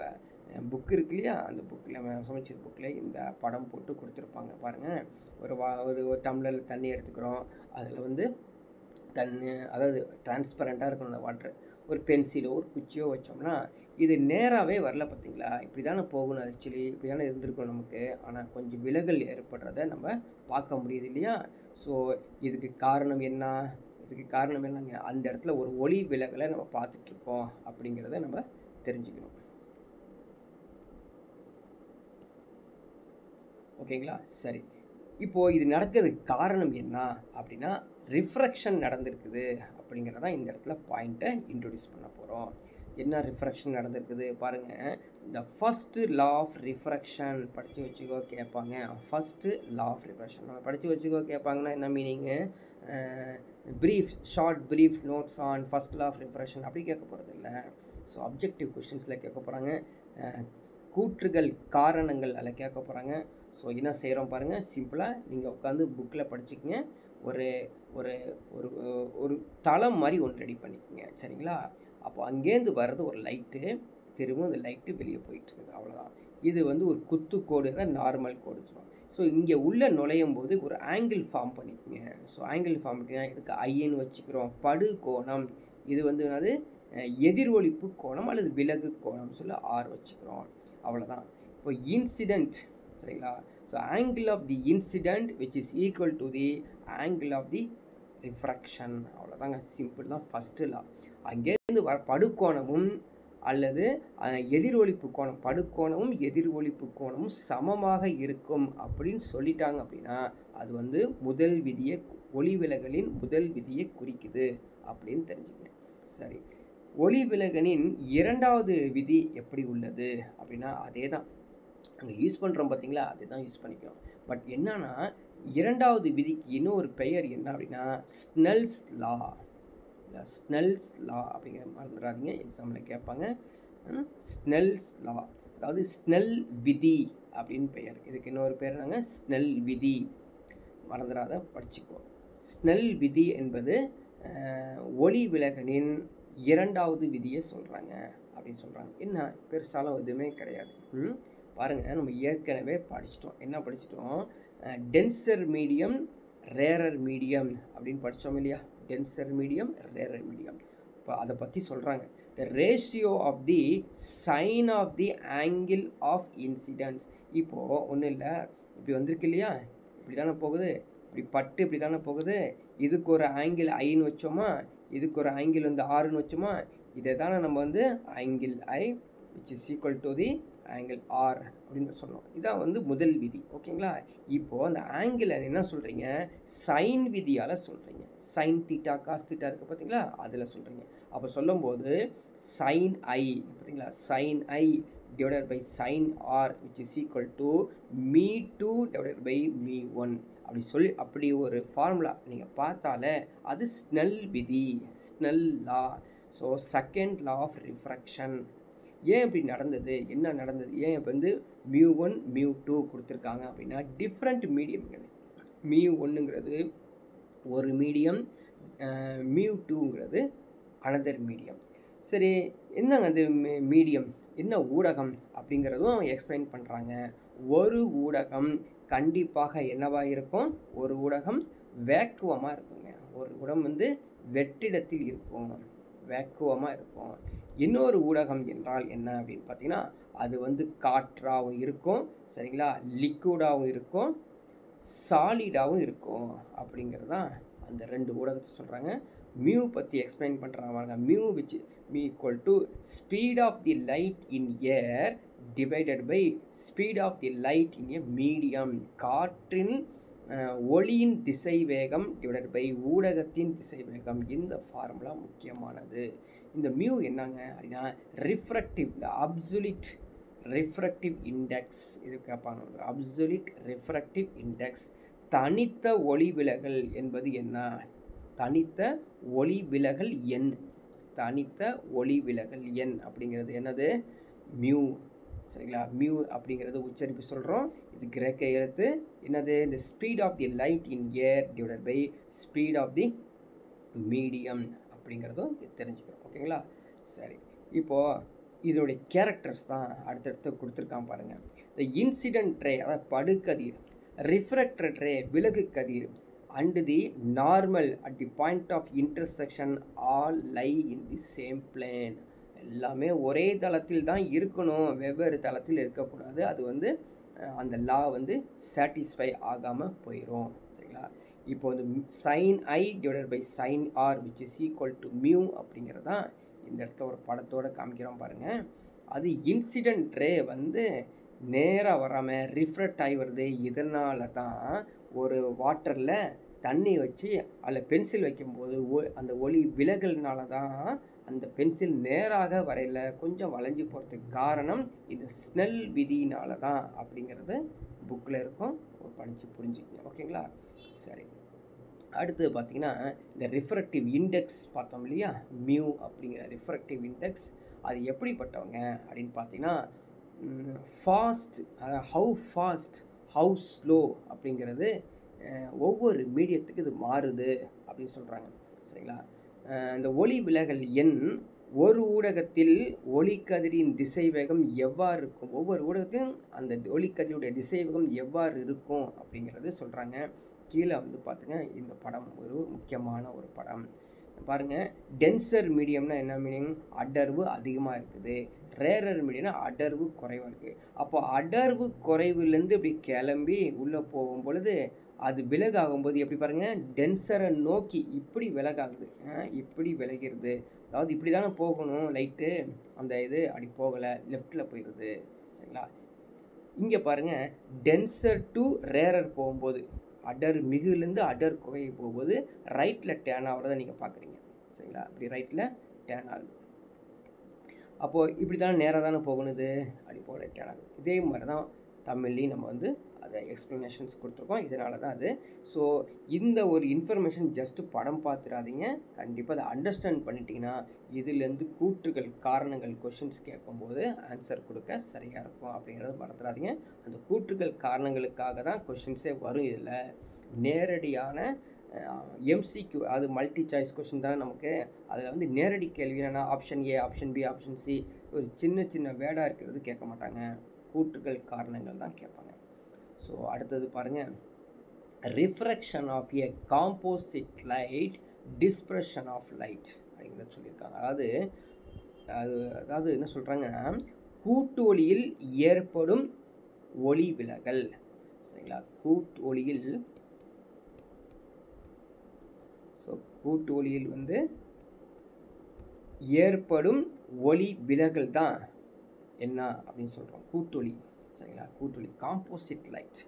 புக் இருக்கு இல்லையா, அந்த புக்கில் சமைச்சர் புக்கில் இந்த படம் போட்டு கொடுத்துருப்பாங்க பாருங்கள். ஒரு டம்ளர் தண்ணி எடுத்துக்கிறோம், அதில் வந்து தண்ணி, அதாவது டிரான்ஸ்பரண்ட்டாக இருக்கணும் அந்த வாட்ரு. ஒரு பென்சிலோ ஒரு குச்சியோ வச்சோம்னா இது நேராகவே வரல பார்த்தீங்களா, இப்படி தானே போகணும், ஆக்சுவலி இப்படி தானே இருந்திருக்கும் நமக்கு. ஆனால் கொஞ்சம் விலகல் ஏற்படுறத நம்ம பார்க்க முடியுது இல்லையா. ஸோ இதுக்கு காரணம் என்ன, இதுக்கு காரணம் என்னங்க, அந்த இடத்துல ஒரு ஒளி விலகலை நம்ம பார்த்துட்ருக்கோம் அப்படிங்கிறத நம்ம தெரிஞ்சுக்கணும். ஓகேங்களா, சரி. இப்போது இது நடக்கிறதுக்கு காரணம் என்ன அப்படின்னா, ரிஃப்ராக்ஷன் நடந்திருக்குது அப்படிங்கிறதான் இந்த இடத்துல பாயிண்ட்டை இன்ட்ரடியூஸ் பண்ண போகிறோம். என்ன ரிஃப்ராக்ஷன் நடந்திருக்குது பாருங்கள். The first law of refraction படித்து வச்சுக்கோ கேட்பாங்க. ஃபஸ்ட்டு லா ஆஃப் ரிஃப்ராக்ஷன் நம்ம படித்து வச்சுக்கோ கேட்பாங்கன்னா என்ன meaning, short brief notes on first law of refraction அப்படி கேட்க போகிறது இல்லை. ஸோ அப்ஜெக்டிவ் கொஷின்ஸில் கேட்க போகிறாங்க, கூற்றுகள், காரணங்கள் அதில் கேட்க போகிறாங்க. ஸோ என்ன செய்கிறோம் பாருங்கள், சிம்பிளாக நீங்கள் உட்காந்து புக்கில் படிச்சுக்கிங்க. ஒரு ஒரு ஒரு ஒரு தளம் மாதிரி ஒன்று ரெடி பண்ணிக்கோங்க, சரிங்களா. அப்போ அங்கேருந்து வர்றது ஒரு லைட்டு, திரும்ப அந்த லைட்டு வெளியே போயிட்டுருக்குது, அவ்வளோதான். இது வந்து ஒரு குத்து கோடு தான் நார்மல் கோடு சொல்லுவாங்க. ஸோ இங்கே உள்ளே நுழையும் போது ஒரு ஆங்கிள் ஃபார்ம் பண்ணிக்கோங்க. ஸோ ஆங்கிள் ஃபார்ம் பண்ணிங்கன்னா இதுக்கு ஐன்னு வச்சுக்கிறோம். படு கோணம், இது வந்து என்னது, எதிரொலிப்பு கோணம் அல்லது விலகு கோணம் சொல்லி ஆர் வச்சுக்கிறோம், அவ்வளோதான். இப்போ இன்சிடென்ட், சரிங்களா. So angle of the incident which is equal to the angle of the refraction, அவ்வளோதாங்க, சிம்பிள் தான் ஃபஸ்ட்டு லா. அங்கேருந்து படுகோணமும் அல்லது எதிரொலிப்பு கோணம், படுகோணமும் எதிரொலிப்பு கோணமும் சமமாக இருக்கும் அப்படின்னு சொல்லிட்டாங்க அப்படின்னா அது வந்து முதல் விதியை, ஒளி விலகலின் முதல் விதியை குறிக்குது அப்படின்னு தெரிஞ்சுக்கங்க. சரி, ஒளி விலகலின் இரண்டாவது விதி எப்படி உள்ளது அப்படின்னா அதே தான் அங்கே யூஸ் பண்ணுறோம் பார்த்தீங்களா, அதே தான் யூஸ் பண்ணிக்கிறோம். பட் என்னன்னா இரண்டாவது விதிக்கு இன்னொரு பெயர் என்ன அப்படின்னா ஸ்னெல்ஸ் லா. ஸ்னெல்ஸ் லா அப்படிங்கிற மறந்துடாதீங்க, எக்ஸாமில் கேட்பாங்க. ஸ்னெல்ஸ் லா, அதாவது ஸ்னெல் விதி அப்படின்னு பெயர். இதுக்கு இன்னொரு பேர் என்னங்க, ஸ்னெல் விதி, மறந்துடாத படிச்சுக்கோ. ஸ்னெல் விதி என்பது ஒளி விலகலின் இரண்டாவது விதியை சொல்கிறாங்க அப்படின்னு சொல்கிறாங்க. என்ன பெருசாலும் எதுவுமே கிடையாது. பாருங்கள், நம்ம ஏற்கனவே படிச்சிட்டோம். என்ன படிச்சிட்டோம், டென்சர் மீடியம், ரேரர் மீடியம் அப்படின்னு படித்தோம் இல்லையா. Denser medium, rarer medium. இப்போ அதை பற்றி சொல்கிறாங்க. The ratio of the sine of the angle of incidence. இப்போது ஒன்றும் இல்லை, இப்படி வந்திருக்கு இல்லையா, இப்படி தானே போகுது, இப்படி பட்டு இப்படி தானே போகுது. இதுக்கு ஒரு ஆங்கிள் ஐன்னு வச்சோமா, இதுக்கு ஒரு ஆங்கிள் வந்து ஆறுன்னு வச்சோமா, இதை தானே நம்ம வந்து angle I which is equal to the angle R அப்படின்னு சொன்னோம். இதான் வந்து முதல் விதி, ஓகேங்களா. இப்போது அந்த ஆங்கிள் என்ன சொல்கிறீங்க, சைன் விதியால் சொல்கிறீங்க. சைன் தீட்டா காஸ் தீட்டா இருக்குது பார்த்தீங்களா, அதில் சொல்கிறீங்க. அப்போ சொல்லும்போது சைன் ஐ பார்த்தீங்களா, sine I divided by sine R which is equal to மீ2 டிவைடட் பை மீ1 அப்படி சொல்லி, அப்படி ஒரு ஃபார்முலா நீங்கள் பார்த்தாலே அது ஸ்னெல் விதி, Snell law. So second law of refraction. ஏன் இப்படி நடந்தது, என்ன நடந்தது, ஏன் இப்போ வந்து μ1 μ2 கொடுத்துருக்காங்க அப்படின்னா டிஃப்ரெண்ட் மீடியம்கள். μ1ங்கிறது ஒரு மீடியம், மியூ டூங்கிறது அனதர் மீடியம். சரி, என்னங்க அது மீடியம், என்ன ஊடகம் அப்படிங்கிறதும் எக்ஸ்பிளைன் பண்ணுறாங்க. ஒரு ஊடகம் கண்டிப்பாக என்னவாக இருக்கும், ஒரு ஊடகம் வேக்குவமாக இருக்குங்க. ஒரு ஊடகம் வந்து வெற்றிடத்தில் இருக்கும், வேக்குவமாக இருக்கும். இன்னொரு ஊடகம் என்றால் என்ன அப்படின்னு பார்த்தீங்கன்னா, அது வந்து காற்றாகவும் இருக்கும், சரிங்களா, லிக்விடாகவும் இருக்கும், சாலிடாகவும் இருக்கும். அப்படிங்கிறது தான் அந்த ரெண்டு ஊடகத்தை சொல்கிறாங்க. மியூ பற்றி எக்ஸ்பிளைன் பண்ணுறாங்க. Mu which equal to speed of the light in air divided by speed of the light in a medium. காற்றின் ஒளியின் திசை வேகம் டிவைடட் பை ஊடகத்தின் திசை வேகம். இந்த ஃபார்முலா முக்கியமானது. இந்த மியூ என்னங்க அப்படின்னா ரிஃப்ராக்டிவ், அப்சல்யூட் ரிஃப்ராக்டிவ் இண்டெக்ஸ். இது கேட்பாங்க. Absolute refractive index. தனித்த ஒளி விலகல் என்பது என்ன, தனித்த ஒளி விலகல் எண். தனித்த ஒளி விலகல் எண் அப்படிங்கிறது என்னது, மியூ, சரிங்களா. மியூ அப்படிங்கிறது உச்சரிப்பு சொல்கிறோம். இது கிரேக்க எழுத்து. என்னது, இந்த speed of the light in air divided by speed of the medium அப்படிங்கிறதும் தெரிஞ்சுக்கிறோம். ஓகேங்களா. சரி, இப்போது இதோடைய கேரக்டர்ஸ் தான் அடுத்தடுத்து கொடுத்துருக்கான் பாருங்கள். இந்த இன்சிடென்ட் ரே, அதாவது படுகதிர், ரிஃப்ராக்டட் ரே விலகு கதிர், and the normal at the point of intersection all lie in the same plane. எல்லாமே ஒரே தளத்தில் தான் இருக்கணும், வெவ்வேறு தளத்தில் இருக்கக்கூடாது. அது வந்து அந்த லா வந்து சாட்டிஸ்ஃபை ஆகாமல் போயிடும், சரிங்களா. இப்போ வந்து sine I divided by sine R which is equal to mu அப்படிங்கிறது தான் இந்த இடத்துல ஒரு படத்தோடு காமிக்கிறோம் பாருங்கள். அது இன்சிடென்ட் ரே வந்து நேராக வராமல் ரிஃப்ராக்ட் ஆகி வருது. இதனால தான் ஒரு வாட்டரில் தண்ணி வச்சு அதில் பென்சில் வைக்கும்போது அந்த ஒளி விலகல்னால தான் அந்த பென்சில் நேராக வரையில் கொஞ்சம் வளைஞ்சி போகிறதுக்கு காரணம் இந்த ஸ்னெல் விதினால தான் அப்படிங்கிறது புக்கில் இருக்கும், படித்து புரிஞ்சுக்கணும். ஓகேங்களா. சரி, அடுத்தது பார்த்திங்கன்னா இந்த ரிஃப்ராக்டிவ் இண்டெக்ஸ் பார்த்தோம் இல்லையா, மியூ அப்படிங்கிற ரிஃப்ராக்டிவ் இண்டெக்ஸ். அது எப்படிப்பட்டவங்க அப்படின்னு பார்த்தீங்கன்னா fast, how fast, how slow அப்படிங்கிறது ஒவ்வொரு மீடியத்துக்கு இது மாறுது அப்படின்னு சொல்கிறாங்க, சரிங்களா. இந்த ஒளி விலகல் எண் ஒரு ஊடகத்தில் ஒளிக்கதிரின் திசைவேகம் எவ்வாறு இருக்கும், ஒவ்வொரு ஊடகத்திலும் அந்த ஒளிக்கதிரியுடைய திசைவேகம் எவ்வாறு இருக்கும் அப்படிங்கிறது சொல்கிறாங்க. கீழே வந்து பார்த்துங்க, இந்த படம் ஒரு முக்கியமான ஒரு படம் பாருங்கள். டென்சர் மீடியம்னா என்ன மீனிங், அடர்வு அதிகமாக இருக்குது. ரேரர் மீடியம்னா அடர்வு குறைவாக இருக்குது. அப்போ அடர்வு குறைவுலேருந்து இப்படி கிளம்பி உள்ளே போகும் பொழுது அது விலகாகும்போது எப்படி பாருங்கள், டென்சரை நோக்கி இப்படி விலகாகுது, இப்படி விலகிறது. அதாவது இப்படி தானே போகணும் லைட்டு, அந்த இது அப்படி போகலை, லெஃப்டில் போயிடுது, சரிங்களா. இங்கே பாருங்கள், டென்சர் டு ரேரர் போகும்போது, அடர் மிகுலேருந்து அடர் குறைய போகும்போது ரைட்டில் டேன் ஆகிறத நீங்கள் பார்க்குறீங்க, சரிங்களா. இப்படி ரைட்டில் டேன் ஆகுது. அப்போது இப்படி தானே நேராக தானே போகணும், இது அப்படி போக டேன் ஆகுது. இதே மாதிரி தான் தமிழ்லேயும் நம்ம வந்து அதை எக்ஸ்ப்ளனேஷன்ஸ் கொடுத்துருக்கோம். இதனால தான் அது. ஸோ இந்த ஒரு இன்ஃபர்மேஷன் ஜஸ்ட்டு படம் பார்த்துடாதீங்க, கண்டிப்பாக அதை அண்டர்ஸ்டாண்ட் பண்ணிட்டீங்கன்னா இதுலேருந்து கூற்றுகள் காரணங்கள் கொஷின்ஸ் கேட்கும்போது ஆன்சர் கொடுக்க சரியாக இருக்கும் அப்படிங்கிறத மறந்துடாதீங்க. அந்த கூற்றுகள் காரணங்களுக்காக தான் கொஷின்ஸே வரும். இதில் நேரடியான எம்சிக்யூ, அது மல்டி சாய்ஸ் கொஷின் தானே நமக்கு. அதில் வந்து நேரடி கேள்வி என்னென்னா option A, option B, option C, ஒரு சின்ன சின்ன வேர்டாக இருக்கிறது கேட்க மாட்டாங்க, கூற்றுகள் காரணங்கள் தான் கேட்பாங்க. ஸோ அடுத்தது பாருங்கள், refraction of a composite light, dispersion of light அப்படிங்கிறத சொல்லியிருக்காங்க. அதாவது என்ன சொல்கிறாங்கன்னா, கூட்டு ஒளியில் ஏற்படும் ஒளி விலகல், சரிங்களா. கூட்டு ஒளியில், ஸோ கூட்டு ஒளியில் வந்து ஏற்படும் ஒளி விலகல் தான் என்ன அப்படின்னு சொல்கிறோம், கூட்டொளி, சரிங்களா. கூட்டொளி, காம்போசிட் லைட்.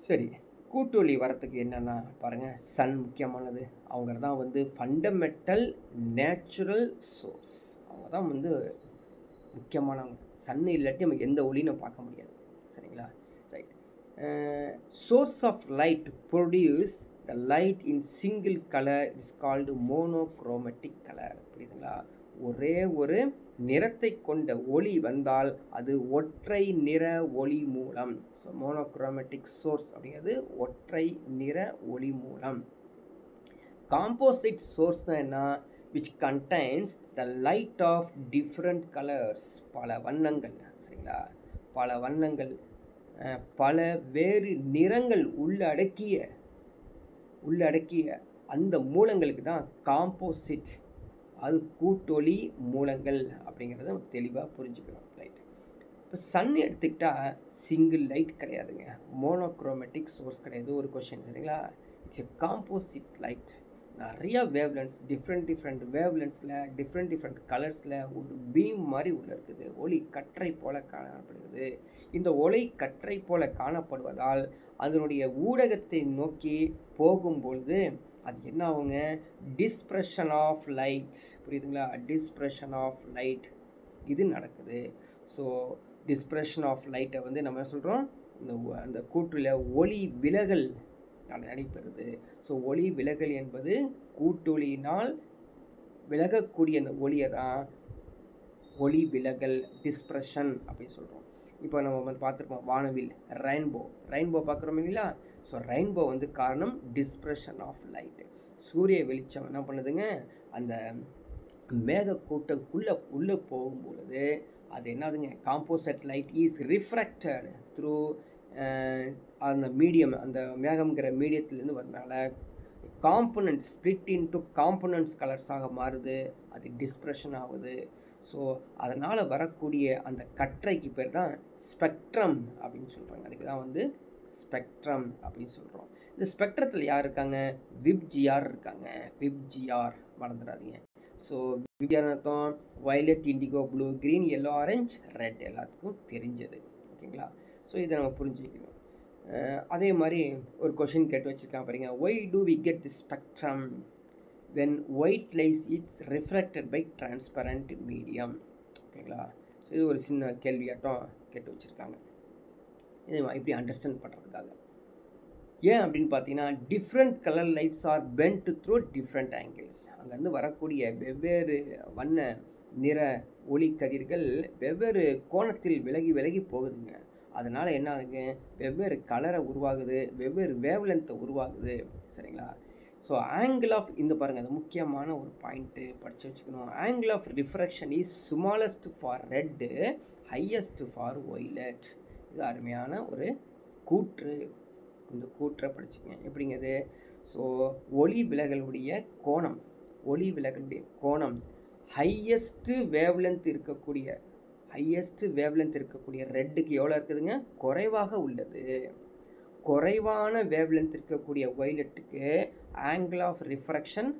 சரி, கூட்டொளி வரத்துக்கு என்னென்னா பாருங்கள், சன் முக்கியமானது. அவங்க தான் வந்து ஃபண்டமெண்டல் நேச்சுரல் சோர்ஸ், அவங்க தான் வந்து முக்கியமானவங்க. சன் இல்லாட்டி நம்ம எந்த ஒளியும் நம்ம பார்க்க முடியாது, சரிங்களா. Right. Source of light produce the light in single colour is called monochromatic colour. புரியுதுங்களா. ஒரே ஒரு நிறத்தை கொண்ட ஒளி வந்தால் அது ஒற்றை நிற ஒளி மூலம். ஸோ மோனோக்ரோமேட்டிக் சோர்ஸ் அப்படிங்கிறது ஒற்றை நிற ஒளி மூலம். காம்போசிட் சோர்ஸ்னால் என்ன? which contains the light of different colors. பல வண்ணங்கள், சரிங்களா, பல வண்ணங்கள், பல வேறு நிறங்கள் உள்ளடக்கிய அந்த மூலங்களுக்கு தான் காம்போசிட், அது கூட்டொளி மூலங்கள் அப்படிங்கிறத தெளிவாக புரிஞ்சுக்கிறோம். ரைட். இப்போ சன் எடுத்துக்கிட்டால் சிங்கிள் லைட் கிடையாதுங்க, மோனோக்ரோமேட்டிக் சோர்ஸ் கிடையாது. ஒரு கொஷின், சரிங்களா. It's a composite light. நிறையா வேவ்லென்ஸ், டிஃப்ரெண்ட் வேவ்லென்ஸில் டிஃப்ரெண்ட் கலர்ஸில் ஒரு பீம் மாதிரி உள்ள இருக்குது. ஒளி கற்றை போல காணப்படுகிறது. இந்த ஒளி கற்றை போல காணப்படுவதால் அதனுடைய ஊடகத்தை நோக்கி போகும்பொழுது அது என்ன ஆகுங்க? Dispersion of light. புரியுதுங்களா? டிஸ்பர்ஷன் ஆஃப் லைட் இது நடக்குது. ஸோ டிஸ்பர்ஷன் ஆஃப் லைட்டை வந்து நம்ம என்ன சொல்கிறோம்? அந்த கூற்றில் ஒளி விலகல் நடைபெறுது. ஸோ ஒளி விலகல் என்பது கூட்டொளியினால் விலகக்கூடிய அந்த ஒளியை தான் ஒளி விலகல், டிஸ்பர்ஷன் அப்படின்னு சொல்கிறோம். இப்போ நம்ம வந்து பார்த்துருப்போம் வானவில், ரெயின்போ பார்க்குறோம் இல்லைங்களா? ஸோ ரெயின்போ வந்து காரணம் டிஸ்பர்ஷன் ஆஃப் லைட். சூரிய வெளிச்சம் என்ன பண்ணுதுங்க? அந்த மேகக்கூட்டக்குள்ளே உள்ளே போகும்பொழுது அது என்னதுங்க? Composite light is refracted through அந்த மீடியம், அந்த மேகம்ங்கிற மீடியத்துலேருந்து வரனால காம்பனன்ட் ஸ்ப்ளிட் இன்டு காம்பனன்ட்ஸ் கலர்ஸாக மாறுது. அது டிஸ்பர்ஷன் ஆகுது. ஸோ அதனால் வரக்கூடிய அந்த கற்றைக்கு பேர் தான் ஸ்பெக்ட்ரம் அப்படின்னு சொல்கிறாங்க. அதுக்கு தான் வந்து ஸ்பெக்ட்ரம் அப்படின்னு சொல்கிறோம். இந்த ஸ்பெக்ட்ரத்தில் யார் இருக்காங்க? விப்ஜிஆர் இருக்காங்க. விப்ஜிஆர் மறந்துடாதீங்க. ஸோ விப்ஜிஆர் அர்த்தம் violet, indigo, blue, green, yellow, orange, red எல்லாத்துக்கும் தெரிஞ்சது. ஓகேங்களா? ஸோ இதை நம்ம புரிஞ்சுக்கணும். அதே மாதிரி ஒரு கொஷின் கேட்டு வச்சுருக்காங்க பாருங்க. Why do we get the spectrum when white light is refracted by transparent medium? ஓகேங்களா? ஸோ இது ஒரு சின்ன கேள்வியாட்டம் கேட்டு வச்சுருக்காங்க. இது இப்படி அண்டர்ஸ்டாண்ட் பண்ணுறதுக்காக. ஏன் அப்படின்னு பார்த்தீங்கன்னா, different colour lights R pent through different angles. அங்கேருந்து வரக்கூடிய வெவ்வேறு வண்ண நிற ஒளி கதிர்கள் வெவ்வேறு கோணத்தில் விலகி போகுதுங்க. அதனால் என்ன ஆகுதுங்க? வெவ்வேறு கலரை உருவாகுது, வெவ்வேறு வேவ்லென்த்தை உருவாகுது. சரிங்களா? ஸோ ஆங்கிள் ஆஃப், இந்த பாருங்கள், அது முக்கியமான ஒரு பாயிண்ட்டு படித்து வச்சுக்கணும். Angle of refraction is smallest for red, highest for violet. இது அருமையான ஒரு கூற்று. இந்த கூற்றை படிச்சுக்கங்க. எப்படிங்கிறது? ஸோ ஒளி விலகலுடைய கோணம் ஹையஸ்ட்டு வேவ்லென்த் இருக்கக்கூடிய ரெட்டுக்கு எவ்வளோ இருக்குதுங்க? குறைவாக உள்ளது. குறைவான வேவ்லென்த் இருக்கக்கூடிய ஒய்லெட்டுக்கு ஆங்கிள் ஆஃப் ரிஃப்ராக்ஷன்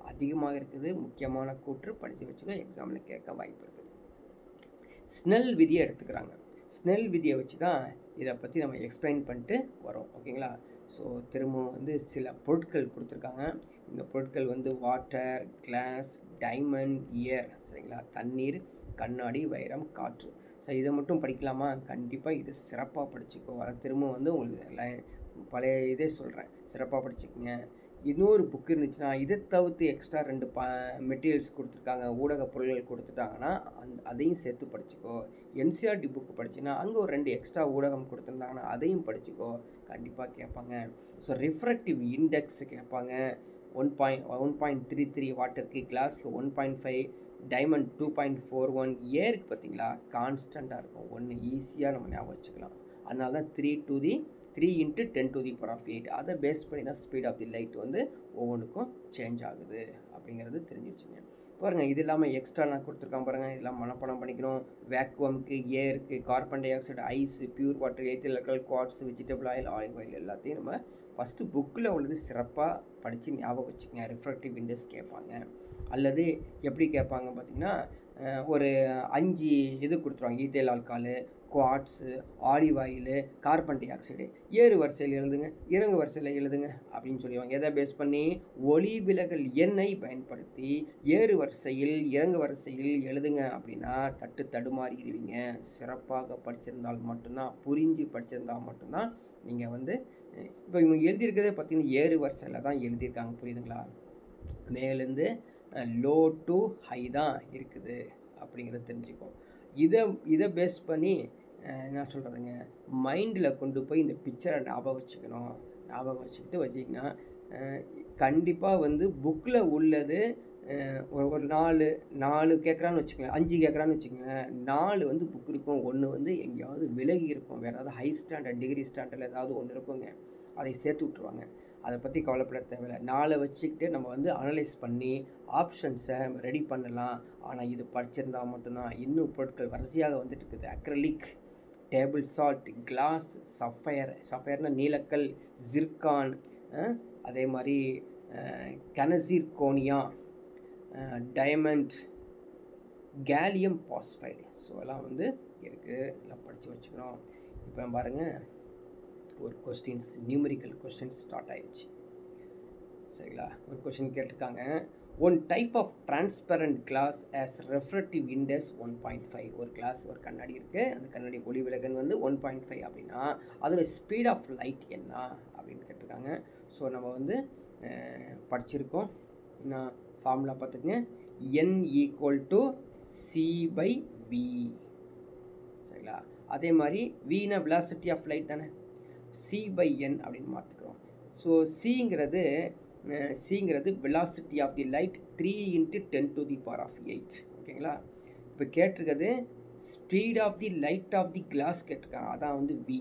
அதிகமாக இருக்குது. முக்கியமான கூற்று, படித்து வச்சுக்க, எக்ஸாமில் கேட்க வாய்ப்பு இருக்குது. ஸ்னெல் விதியை எடுத்துக்கிறாங்க. ஸ்னெல் விதியை வச்சு தான் இதை பற்றி நம்ம எக்ஸ்பிளைன் பண்ணிட்டு வரோம். ஓகேங்களா? ஸோ திரும்பவும் வந்து சில பொருட்கள் கொடுத்துருக்காங்க. இந்த பொருட்கள் வந்து வாட்டர், கிளாஸ், டைமண்ட், ஏர். சரிங்களா? தண்ணீர், கண்ணாடி, வைரம், காற்று. ஸோ இதை மட்டும் படிக்கலாமா? கண்டிப்பாக இது சிறப்பாக படிச்சுக்கோ. அதை திரும்ப வந்து உங்களுக்கு பழைய இதே சொல்கிறேன், சிறப்பாக படிச்சுக்கோங்க. இன்னொரு புக் இருந்துச்சுன்னா இதை தவிர்த்து எக்ஸ்ட்ரா 2 மெட்டீரியல்ஸ் கொடுத்துருக்காங்க, ஊடக பொருள்கள் கொடுத்துட்டாங்கன்னா அதையும் சேர்த்து படிச்சுக்கோ. என்சிஆர்டி புக்கு படிச்சின்னா அங்கே ஒரு 2 எக்ஸ்ட்ரா ஊடகம் கொடுத்துருந்தாங்கன்னா அதையும் படிச்சுக்கோ. கண்டிப்பாக கேட்பாங்க. ஸோ ரிஃப்ராக்டிவ் இண்டெக்ஸ் கேட்பாங்க. 1.33 வாட்டருக்கு, கிளாஸ்க்கு 1.5, டைமண்ட் 2.41, ஏருக்கு பார்த்தீங்களா கான்ஸ்டண்ட்டாக இருக்கும். 1 ஈஸியாக நம்ம ஞாபகம் வச்சுக்கலாம். அதனால தான் 3 × 10⁸. அதை பேஸ் பண்ணி தான் ஸ்பீட் ஆஃப் தி லைட் வந்து ஒவ்வொன்றுக்கும் சேஞ்ச் ஆகுது அப்படிங்கிறது தெரிஞ்சு வச்சுங்க. பாருங்கள், இது இல்லாமல் எக்ஸ்ட்ரா நான் கொடுத்துருக்கான் பாருங்கள். இதெல்லாம் மனப்பாடம் பண்ணிக்கணும். வேக்குவமுக்கு, ஏருக்கு, carbon dioxide, ice, pure water, ethyl alcohol, quartz, vegetable oil, olive oil எல்லாத்தையும் நம்ம ஃபஸ்ட்டு புக்கில் உள்ளது சிறப்பாக படித்து ஞாபகம் வச்சுக்கங்க. ரிஃப்ராக்டிவ் இண்டெக்ஸ் கேட்பாங்க. அல்லது எப்படி கேட்பாங்க பார்த்தீங்கன்னா, ஒரு 5 இது கொடுத்துருவாங்க. Ethyl alcohol, quartz, olive oil, carbon dioxide. ஏறு வரிசையில் எழுதுங்க, இறங்கு வரிசையில் எழுதுங்க அப்படின்னு சொல்லுவாங்க. எதை பேஸ் பண்ணி? ஒளி விலகல் எண்ணை பயன்படுத்தி ஏறு வரிசையில் இறங்கு வரிசையில் எழுதுங்க அப்படின்னா தடுமாறிடுவீங்க. சிறப்பாக படிச்சிருந்தால் மட்டும்தான், புரிஞ்சு படிச்சிருந்தால் மட்டும்தான் நீங்கள் வந்து, இப்போ இவங்க எழுதியிருக்கிறதே பார்த்தீங்கன்னா ஏறு வரிசையில் தான் எழுதியிருக்காங்க. புரியுதுங்களா? மேலேருந்து லோ டு ஹை தான் இருக்குது அப்படிங்கிறத தெரிஞ்சுக்கும். இதை பேஸ் பண்ணி என்ன சொல்கிறதுங்க, மைண்டில் கொண்டு போய் இந்த பிக்சரை ஞாபகம் வச்சுக்கணும். ஞாபகம் வச்சிங்கன்னா கண்டிப்பாக வந்து புக்கில் உள்ளது ஒரு 4 கேட்குறான்னு வச்சுக்கோங்களேன், 5 கேட்குறான்னு வச்சுக்கோங்களேன், 4 வந்து புக் இருக்கும், 1 வந்து எங்கேயாவது விலகி இருக்கும், வேறு ஏதாவது ஹை ஸ்டாண்டர்ட் டிகிரி ஸ்டாண்டர்டில் ஏதாவது ஒன்று இருக்குங்க, அதை சேர்த்து விட்ருவாங்க. அதை பற்றி கவலைப்பட தேவையில்லை. 4 வச்சுக்கிட்டு நம்ம வந்து அனலைஸ் பண்ணி ஆப்ஷன்ஸை நம்ம ரெடி பண்ணலாம். ஆனால் இது படிச்சிருந்தால் மட்டும்தான். இன்னும் பொருட்கள் வரிசையாக வந்துட்டு இருக்குது. அக்ரலிக், டேபிள் சால்ட், கிளாஸ், சஃபயர்னா நீலக்கல், ஜிர்கான், அதே மாதிரி கனசிர்கோனியா, டைமண்ட், கேலியம் பாஸ்பைடு, ஸோ எல்லாம் வந்து இருக்குது. எல்லாம் படித்து வச்சுக்கணும். இப்போ பாருங்கள், ஒரு கொஸ்டின்ஸ், நியூமெரிக்கல் கொஸ்டின்ஸ் ஸ்டார்ட் ஆயிடுச்சு. சரிங்களா? ஒரு கொஸ்டின் கேட்டிருக்காங்க, one type of transparent glass has refractive index 1.5. ஒரு கிளாஸ், ஒரு கண்ணாடி இருக்குது, அந்த கண்ணாடி ஒளி விலகல் வந்து 1.5 அப்படின்னா அதோட ஸ்பீட் ஆஃப் லைட் என்ன அப்படின்னு கேட்டிருக்காங்க. ஸோ நம்ம வந்து படிச்சிருக்கோம். நான் ஃபார்முலா பார்த்துக்குங்க, n = c/v. சரிங்களா? அதே மாதிரி vனா வெலாசிட்டி ஆஃப் லைட் தானே, c/n அப்படின்னு மாற்றிக்கிறோம். ஸோ சிங்கிறது வெலாசிட்டி ஆஃப் தி லைட் 3 × 10⁸. ஓகேங்களா? இப்போ கேட்டிருக்கிறது speed of the light of the glass கேட்டிருக்காங்க, அதான் வந்து v.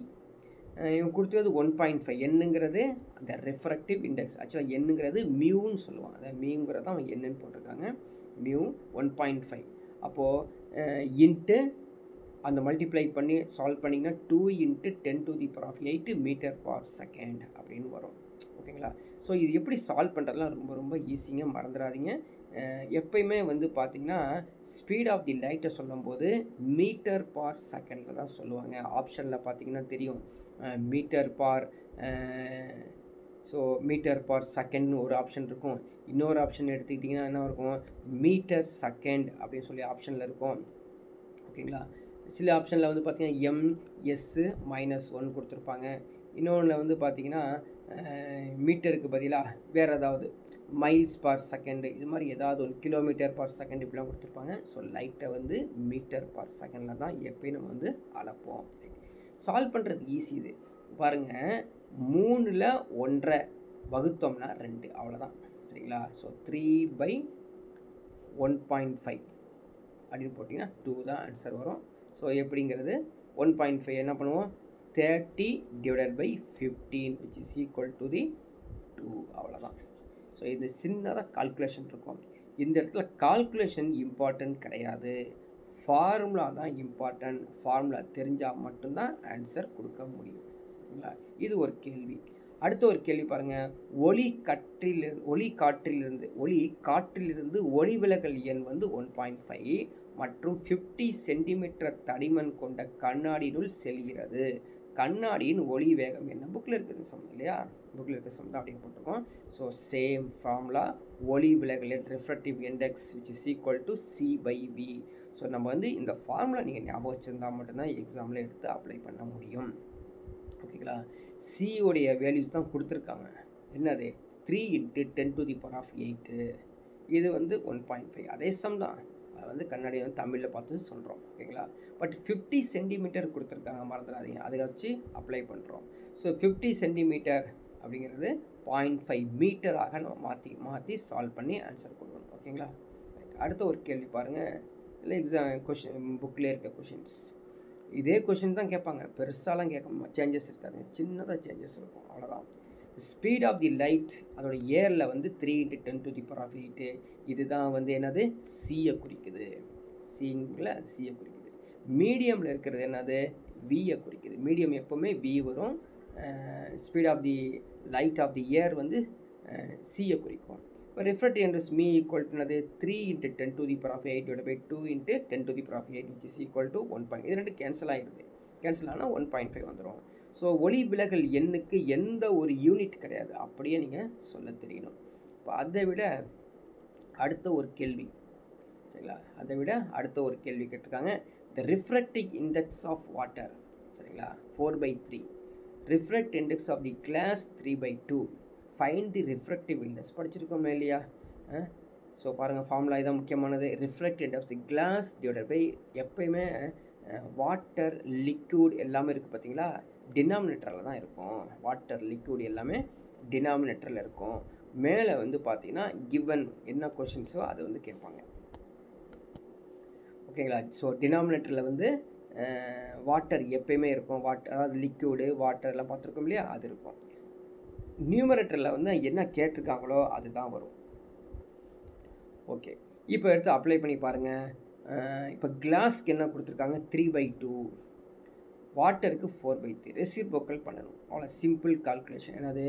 இவங்க கொடுத்தது 1.5. என்னங்கிறது அந்த ரெஃப்ரக்டிவ் இண்டெக்ஸ். ஆக்சுவலாக என்னங்கிறது மியூன்னு சொல்லுவாங்க, அந்த மியூங்கிறது தான் அவங்க என்னன்னு போட்டிருக்காங்க. மியூ 1.5. அப்போது இன்ட்டு அந்த மல்டிப்ளை பண்ணி சால்வ் பண்ணிங்கன்னா 2 × 10⁸ மீட்டர்/செகண்ட் அப்படின்னு வரும். ஓகேங்களா? ஸோ இது எப்படி சால்வ் பண்ணுறதுலாம் ரொம்ப ரொம்ப ஈஸிங்க, மறந்துடாதீங்க. எப்பயுமே வந்து பார்த்திங்கன்னா ஸ்பீட் ஆஃப் தி லைட்டை சொல்லும்போது மீட்டர்/செகண்டில் தான் சொல்லுவாங்க. ஆப்ஷனில் பார்த்திங்கன்னா தெரியும், மீட்டர்/செகண்ட்னு ஒரு ஆப்ஷன் இருக்கும். இன்னொரு ஆப்ஷன் எடுத்துக்கிட்டிங்கன்னா என்ன இருக்கும், மீட்டர் செகண்ட் அப்படின்னு சொல்லி ஆப்ஷனில் இருக்கும். ஓகேங்களா? சில ஆப்ஷனில் வந்து பார்த்திங்கன்னா -1 கொடுத்துருப்பாங்க. இன்னொன்றில் வந்து பார்த்திங்கன்னா மீட்டருக்கு பதிலாக வேறு ஏதாவது மைல்ஸ்/செகண்டு, இது மாதிரி ஏதாவது ஒரு km/s இப்படிலாம் கொடுத்துருப்பாங்க. ஸோ லைட்டை வந்து மீட்டர்/செகண்டில் தான் எப்பயும் நம்ம வந்து அளப்போம். சால்வ் பண்ணுறது ஈஸி. இது பாருங்கள், 3ல் 1/2 வகுத்தோம்னா 2, அவ்வளோதான். சரிங்களா? ஸோ 3/1.5 அப்படின்னு போட்டிங்கன்னா 2 தான் ஆன்சர் வரும். ஸோ எப்படிங்கிறது 1.5 என்ன பண்ணுவோம், 30/15 which is equal to 2, அவ்வளோதான். ஸோ இது சின்னதாக கால்குலேஷன் இருக்கும். இந்த இடத்துல கால்குலேஷன் இம்பார்ட்டன்ட் கிடையாது, ஃபார்முலா தான் இம்பார்ட்டன்ட். ஃபார்முலா தெரிஞ்சால் மட்டும்தான் ஆன்சர் கொடுக்க முடியும். சரிங்களா? இது ஒரு கேள்வி. அடுத்த ஒரு கேள்வி பாருங்கள், காற்றிலிருந்து ஒளி விலகல் எண் வந்து 1.5 மற்றும் 50 சென்டிமீட்டர் தடிமன் கொண்ட கண்ணாடியினுள் செல்கிறது. கண்ணாடியின் ஒளி வேகம் என்ன? புக்கில் இருக்குது சம் இல்லையா, புக்கில் இருக்க சம் தான் அப்படியே போட்டிருக்கோம். ஸோ சேம் ஃபார்முலா, ஒளி விலகல் எண் refractive index which is equal to c/v. So நம்ம வந்து இந்த ஃபார்முலா நீங்கள் ஞாபகம் வச்சுருந்தால் மட்டும்தான் எக்ஸாமில் எடுத்து அப்ளை பண்ண முடியும். ஓகேங்களா? சி உடைய வேல்யூஸ் தான் கொடுத்துருக்காங்க. என்னது 3 × 10⁸. இது வந்து 1.5. அதே சம் தான், அது வந்து கண்ணாடி வந்து தமிழில் பார்த்து சொல்கிறோம். ஓகேங்களா? பட் 50 சென்டிமீட்டர் கொடுத்துருக்காங்க, மறந்துடாதீங்க, அதை வச்சு அப்ளை பண்ணுறோம். ஸோ 50 சென்டிமீட்டர் அப்படிங்கிறது 0.5 மீட்டராக நம்ம மாற்றி சால்வ் பண்ணி ஆன்சர் கொடுக்கணும். ஓகேங்களா? அடுத்த ஒரு கேள்வி பாருங்கள், இல்லை கொஷின் புக்கில் இருக்க கொஷின்ஸ். இதே கொஷின் தான் கேட்பாங்க, பெருசாலாம் கேட்க சேஞ்சஸ் இருக்காது, சின்னதாக சேஞ்சஸ் இருக்கும், அவ்வளோதான். ஸ்பீட் ஆஃப் தி லைட் அதோட ஏரில் வந்து 3 × 10⁸. இதுதான் வந்து என்னது, சியை குறிக்குது. சிங்கில் சியை குறிக்குது. மீடியமில் இருக்கிறது என்னது, வியை குறிக்குது. மீடியம் எப்போவுமே வி வரும். Speed of the light of the air வந்து சியை குறிக்கும். இப்போ ரெஃப்ரக்டிவ் இண்டெக்ஸ் மீ ஈக்குவல் டு என்னது, 3 × 10⁸ / 2 × 10⁸ which is equal to 1. இது ரெண்டு கேன்சல் ஆகிடுது. கேன்சல் ஆனால் 1.5 வந்துடும். ஸோ ஒளி விலகல் எண்ணுக்கு எந்த ஒரு யூனிட் கிடையாது, அப்படியே நீங்கள் சொல்ல தெரியணும். இப்போ அதை விட அடுத்த ஒரு கேள்வி, சரிங்களா, அதை விட அடுத்த ஒரு கேள்வி கேட்டிருக்காங்க, the refractive index of water. சரிங்களா? 4/3. Refract index of the glass 3/2. Find the refractive index. படிச்சிருக்கோம் இல்லையா? ஸோ பாருங்கள், ஃபார்முலா இதான் முக்கியமானது. Reflected of the glass divided by, எப்பயுமே வாட்டர் லிக்யூட் எல்லாமே இருக்குது பார்த்தீங்களா, டினாமினேட்டரில் தான் இருக்கும். வாட்டர் லிக்யூட் எல்லாமே டினாமினேட்டரில் இருக்கும். மேலே வந்து பார்த்தீங்கன்னா கிவன் என்ன கொஷின்ஸோ அதை வந்து கேட்பாங்க. ஓகேங்களா? ஸோ டினாமினேட்டரில் வந்து வாட்டர் எப்பயுமே இருக்கும். அதாவது லிக்யூடு வாட்டர் எல்லாம் பார்த்துருக்கோம் இல்லையா, அது இருக்கும். நியூமரேட்டரில் வந்து என்ன கேட்டிருக்காங்களோ அதுதான் வரும். ஓகே, இப்போ எடுத்து அப்ளை பண்ணி பாருங்கள். இப்போ கிளாஸ்க்கு என்ன கொடுத்துருக்காங்க, 3/2, வாட்டருக்கு 4/3. ரெசிப்ரோக்கல் பண்ணணும், அவ்வளோ சிம்பிள் கால்குலேஷன். என்னது,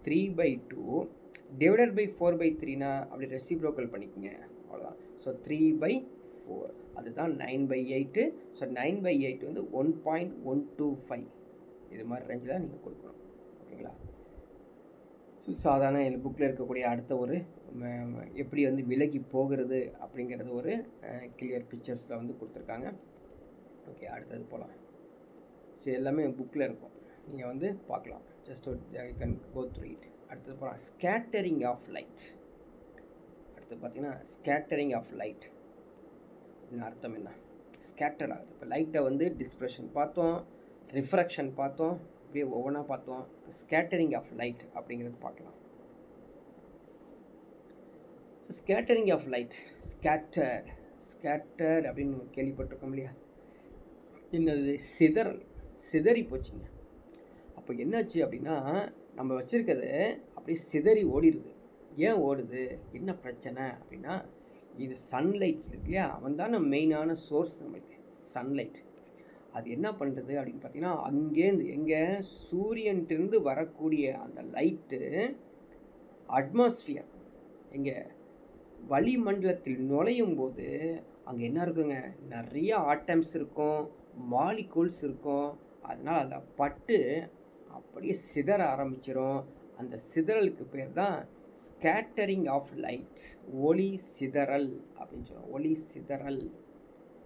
3/2 டிவைடட் பை 4/3னா அப்படி ரெசிப்ரோக்கல் பண்ணிக்கோங்க, அவ்வளோதான். ஸோ 3/4 அதுதான் 9/8. ஸோ 9/8 வந்து 1.125 இது மாதிரி ரேஞ்சில் நீங்கள் கொடுக்கணும். ஓகேங்களா? ஸோ சாதாரண புக்கில் இருக்கக்கூடிய அடுத்த ஒரு எப்படி வந்து விலகி போகிறது அப்படிங்கிறது ஒரு கிளியர் பிக்சர்ஸில் வந்து கொடுத்துருக்காங்க. ஓகே, அடுத்தது போகலாம். ஸோ எல்லாமே புக்கில் இருக்கும், நீங்கள் வந்து பார்க்கலாம். Just you can go through it. அடுத்தது போகலாம், ஸ்கேட்டரிங் ஆஃப் லைட். அடுத்து பார்த்தீங்கன்னா ஸ்கேட்டரிங் ஆஃப் லைட் அர்த்தம் என்ன, ஸ்கேட்டர் ஆகுது. இப்போ லைட்டை வந்து டிஸ்பர்ஷன் பார்த்தோம், ரிஃப்ராக்ஷன் பார்த்தோம், அப்படியே ஒவ்வொன்றா பார்த்தோம். ஸ்கேட்டரிங் ஆஃப் லைட் அப்படிங்கிறது பார்க்கலாம். So scattering of light, scatter அப்படின்னு கேள்விப்பட்டிருக்கோம் இல்லையா, என்னது, சிதறி போச்சுங்க. அப்போ என்னாச்சு அப்படின்னா, நம்ம வச்சுருக்கிறது அப்படியே சிதறி ஓடிடுது. ஏன் ஓடுது, என்ன பிரச்சனை அப்படின்னா, இது சன்லைட் இருக்கு இல்லையா, அவன் தான் மெயினான சோர்ஸ் நம்மளுக்கு, சன்லைட். அது என்ன பண்ணுறது அப்படின்னு பார்த்தீங்கன்னா, அங்கேருந்து எங்கே, சூரியன்கிட்டருந்து வரக்கூடிய அந்த லைட்டு அட்மாஸ்பியர் எங்கே வளிமண்டலத்தில் நுழையும் போது அங்கே என்ன இருக்குங்க, நிறைய ஆட்டம்ஸ் இருக்கும், மாலிகூல்ஸ் இருக்கும். அதனால் அதை பட்டு அப்படியே சிதற ஆரம்பிச்சிடும். அந்த சிதறலுக்கு பேர் தான் ஸ்கேட்டரிங் ஆஃப் லைட், ஒளி சிதறல் அப்படின்னு சொல்லுவோம். ஒளி சிதறல்,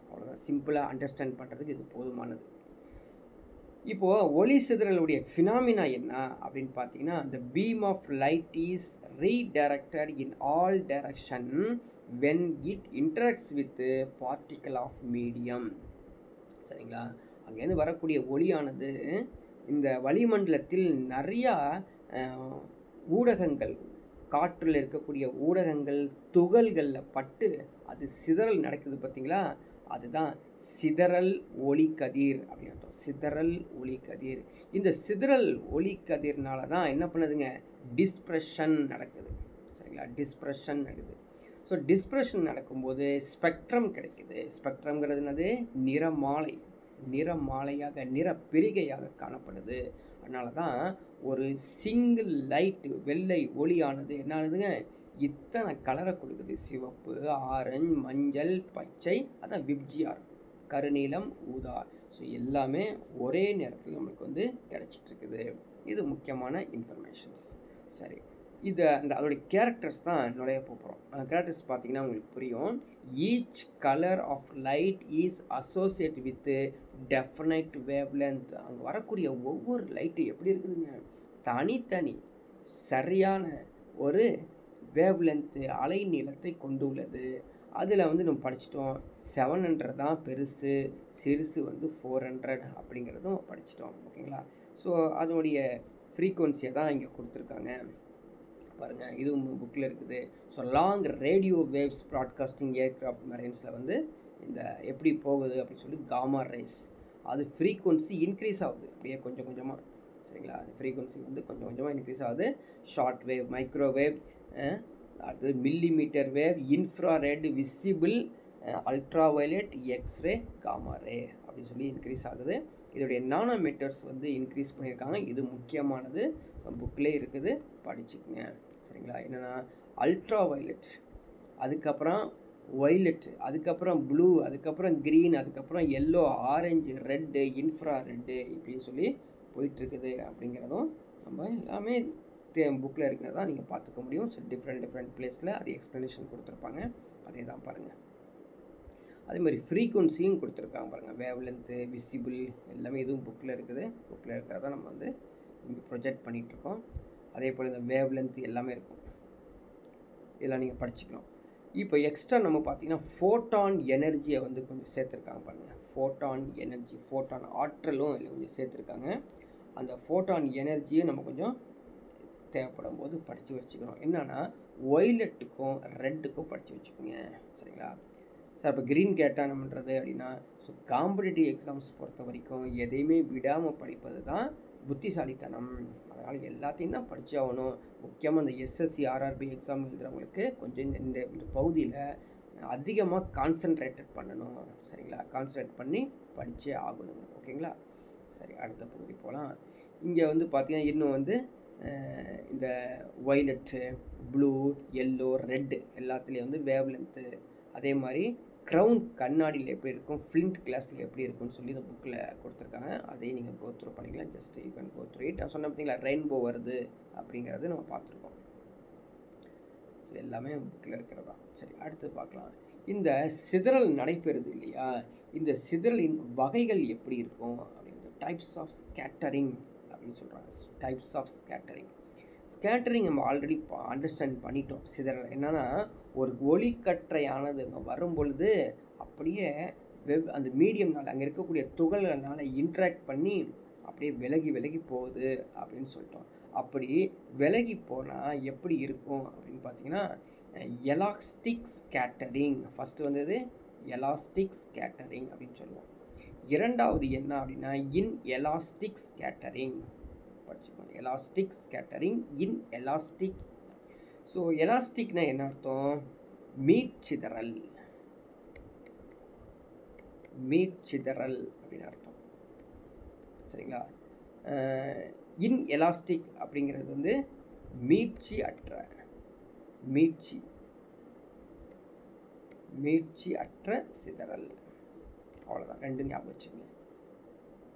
அவ்வளோதான். சிம்பிளாக அண்டர்ஸ்டாண்ட் பண்ணுறதுக்கு இது போதுமானது. இப்போது ஒளி சிதறலுடைய ஃபினாமினா என்ன அப்படின்னு பார்த்தீங்கன்னா, the beam of light is redirected in all direction when it interacts with particle of medium. சரிங்களா? அங்கேருந்து வரக்கூடிய ஒளியானது இந்த வளிமண்டலத்தில் நிறையா ஊடகங்கள், காற்றில் இருக்கக்கூடிய ஊடகங்கள், துகள்களில் பட்டு அது சிதறல் நடக்குது பார்த்தீங்களா, அதுதான் சிதறல் ஒளிக்கதிர் அப்படின்னு அர்த்தம். சிதறல் ஒளிக்கதிர். இந்த சிதறல் ஒளிக்கதிர்னால தான் என்ன பண்ணுதுங்க, டிஸ்ப்ரெஷன் நடக்குது. சரிங்களா? டிஸ்ப்ரெஷன் நடக்குது. ஸோ டிஸ்ப்ரெஷன் நடக்கும்போது ஸ்பெக்ட்ரம் கிடைக்குது. ஸ்பெக்ட்ரம்ங்கிறது என்னது, நிறமாலையாக நிறப்பிரிகையாக காணப்படுது. அதனால தான் ஒரு சிங்கிள் லைட்டு, வெள்ளை ஒளியானது என்ன ஆகுதுங்க, இத்தனை கலரை கொடுக்குது. சிவப்பு, ஆரஞ்சு, மஞ்சள், பச்சை, அதான் விப்ஜிஆர், கருநீலம், ஊதா. ஸோ எல்லாமே ஒரே நேரத்தில் நம்மளுக்கு வந்து கிடச்சிட்ருக்குது. இது முக்கியமான இன்ஃபர்மேஷன்ஸ். சரி, அதோடைய கேரக்டர்ஸ் தான் நுழைய போகிறோம். கேரக்டர்ஸ் பார்த்தீங்கன்னா உங்களுக்கு புரியும். Each colour of light is associate with definite wavelength. அங்கே வரக்கூடிய ஒவ்வொரு லைட்டு எப்படி இருக்குதுங்க, தனித்தனி சரியான ஒரு வேவ் லென்த்து, அலை நீளத்தை கொண்டுள்ளது. அதில் வந்து நம்ம படிச்சிட்டோம், 700 தான் பெருசு, சிறுசு வந்து 400 அப்படிங்கிறதும் படிச்சிட்டோம். ஓகேங்களா? ஸோ அதனுடைய ஃப்ரீக்குவன்சியை தான் இங்கே கொடுத்துருக்காங்க பாருங்கள், இதுவும் புக்கில் இருக்குது. So long radio waves broadcasting aircraft மெரைன்ஸில் வந்து இந்த எப்படி போகுது அப்படின்னு சொல்லி காமா ரேஸ், அது ஃப்ரீக்குவன்சி இன்க்ரீஸ் ஆகுது அப்படியே கொஞ்சம் கொஞ்சமாக. சரிங்களா? அது ஃப்ரீக்குவன்சி வந்து கொஞ்சம் கொஞ்சமாக இன்க்ரீஸ் ஆகுது. ஷார்ட் வேவ், மைக்ரோவேவ், அடுத்தது millimetre wave, infrared, visible, ultraviolet, X ray, gamma ray அப்படின்னு சொல்லி இன்க்ரீஸ் ஆகுது. இதோடைய நானோமீட்டர்ஸ் வந்து இன்க்ரீஸ் பண்ணியிருக்காங்க. இது முக்கியமானது, புக்கிலே இருக்குது, படிச்சுக்குங்க. சரிங்களா? என்னென்னா அல்ட்ராவயலட், அதுக்கப்புறம் ஒய்லெட், அதுக்கப்புறம் ப்ளூ, அதுக்கப்புறம் க்ரீன், அதுக்கப்புறம் yellow, orange, red, infra red, இப்படின்னு சொல்லி போயிட்டுருக்குது. அப்படிங்கிறதும் நம்ம எல்லாமே புக்கில் இருக்கிறதா நீங்கள் பார்த்துக்க முடியும். ஸோ டிஃப்ரெண்ட் பிளேஸில் அது எக்ஸ்ப்ளனேஷன் கொடுத்துருப்பாங்க, அதே தான் பாருங்கள். அதே மாதிரி ஃப்ரீக்குவன்சியும் கொடுத்துருக்காங்க பாருங்கள், வேவ் லென்த்து, விசிபிள், எல்லாமே இதுவும் புக்கில் இருக்குது. புக்கில் இருக்கிறத நம்ம வந்து இங்கே ப்ரொஜெக்ட் பண்ணிகிட்ருக்கோம். அதே போல் இந்த வேவ் லென்த் எல்லாமே இருக்கும், இதெல்லாம் நீங்கள் படிச்சுக்கலாம். இப்போ எக்ஸ்ட்ரா நம்ம பார்த்தீங்கன்னா ஃபோட்டான் எனர்ஜியை வந்து கொஞ்சம் சேர்த்துருக்காங்க பாருங்கள். ஃபோட்டான் எனர்ஜி, ஃபோட்டான் ஆற்றலும் இதில் கொஞ்சம் சேர்த்துருக்காங்க. அந்த ஃபோட்டான் எனர்ஜியை நம்ம கொஞ்சம் தேவைப்படும் போது படித்து வச்சுக்கணும். என்னன்னா ஒய்லெட்டுக்கும் ரெட்டுக்கும் படித்து வச்சுக்கோங்க, சரிங்களா? சார் இப்போ க்ரீன் கேட்டால் என்ன பண்ணுறது அப்படின்னா, ஸோ காம்படிட்டிவ் எக்ஸாம்ஸ் பொறுத்த வரைக்கும் எதையுமே விடாமல் படிப்பது தான் புத்திசாலித்தனம். அதனால் எல்லாத்தையும் தான் படித்தாகணும். முக்கியமாக இந்த எஸ்எஸ்சி ஆர்ஆர்பி எக்ஸாம் எழுதுகிறவங்களுக்கு கொஞ்சம் இந்த இந்த பகுதியில் அதிகமாக கான்சன்ட்ரேட்டட் பண்ணணும், சரிங்களா? கான்சன்ட்ரேட் பண்ணி படித்தே ஆகணுங்க, ஓகேங்களா? சரி, அடுத்த பகுதி போகலாம். இங்கே வந்து பார்த்தீங்கன்னா இன்னும் வந்து இந்த ஒய்லெட்டு, ப்ளூ, எல்லோ, ரெட்டு எல்லாத்துலேயும் வந்து வேவ் லென்த்து, அதே மாதிரி க்ரௌன் கண்ணாடியில் எப்படி இருக்கும், ஃப்ளிண்ட் கிளாஸில் எப்படி இருக்கும்னு சொல்லி இந்த புக்கில் கொடுத்துருக்காங்க. அதையும் நீங்கள் கோத்ரூ பண்ணிக்கலாம். Just you can go through it. நான் சொன்ன பார்த்தீங்களா ரெயின்போ வருது அப்படிங்கிறது நம்ம பார்த்துருக்கோம். ஸோ எல்லாமே புக்கில் இருக்கிறதா. சரி, அடுத்து பார்க்கலாம். இந்த சிதறல் நடைபெறுது இல்லையா, இந்த சிதறலின் வகைகள் எப்படி இருக்கும் அப்படிங்கிற டைப்ஸ் ஆஃப் ஸ்கேட்டரிங் அப்படின்னு சொல்கிறாங்க. Types of scattering. ஸ்கேட்டரிங் நம்ம ஆல்ரெடி அண்டர்ஸ்டாண்ட் பண்ணிட்டோம். சிதறல் என்னன்னா, ஒரு ஒளிக்கற்றையானது வரும் பொழுது அப்படியே அந்த மீடியம்னால் அங்கே இருக்கக்கூடிய துகள்கள்னால இன்ட்ராக்ட் பண்ணி அப்படியே விலகி விலகி போகுது அப்படின்னு சொல்லிட்டோம். அப்படி விலகி போனால் எப்படி இருக்கும் அப்படின்னு பார்த்தீங்கன்னா, எலாஸ்டிக் ஸ்கேட்டரிங் ஃபஸ்ட்டு வந்தது. எலாஸ்டிக் ஸ்கேட்டரிங் அப்படின்னு சொல்லுவோம். இரண்டாவது என்ன அப்படின்னா இன்எலாஸ்டிக் ஸ்கேட்டரிங் படிச்சுக்கோங்க. Elastic scattering, inelastic. ஸோ எலாஸ்டிக்னா என்ன அர்த்தம்? மீட்சிதறல், மீட்சிதறல் அப்படின்னு அர்த்தம், சரிங்களா? இன்எலாஸ்டிக் அப்படிங்கிறது வந்து மீட்சி அற்ற, மீட்சி மீட்சி அற்ற சிதறல். அவ்வளோதான், ரெண்டு ஞாபகம் வச்சுக்கோங்க.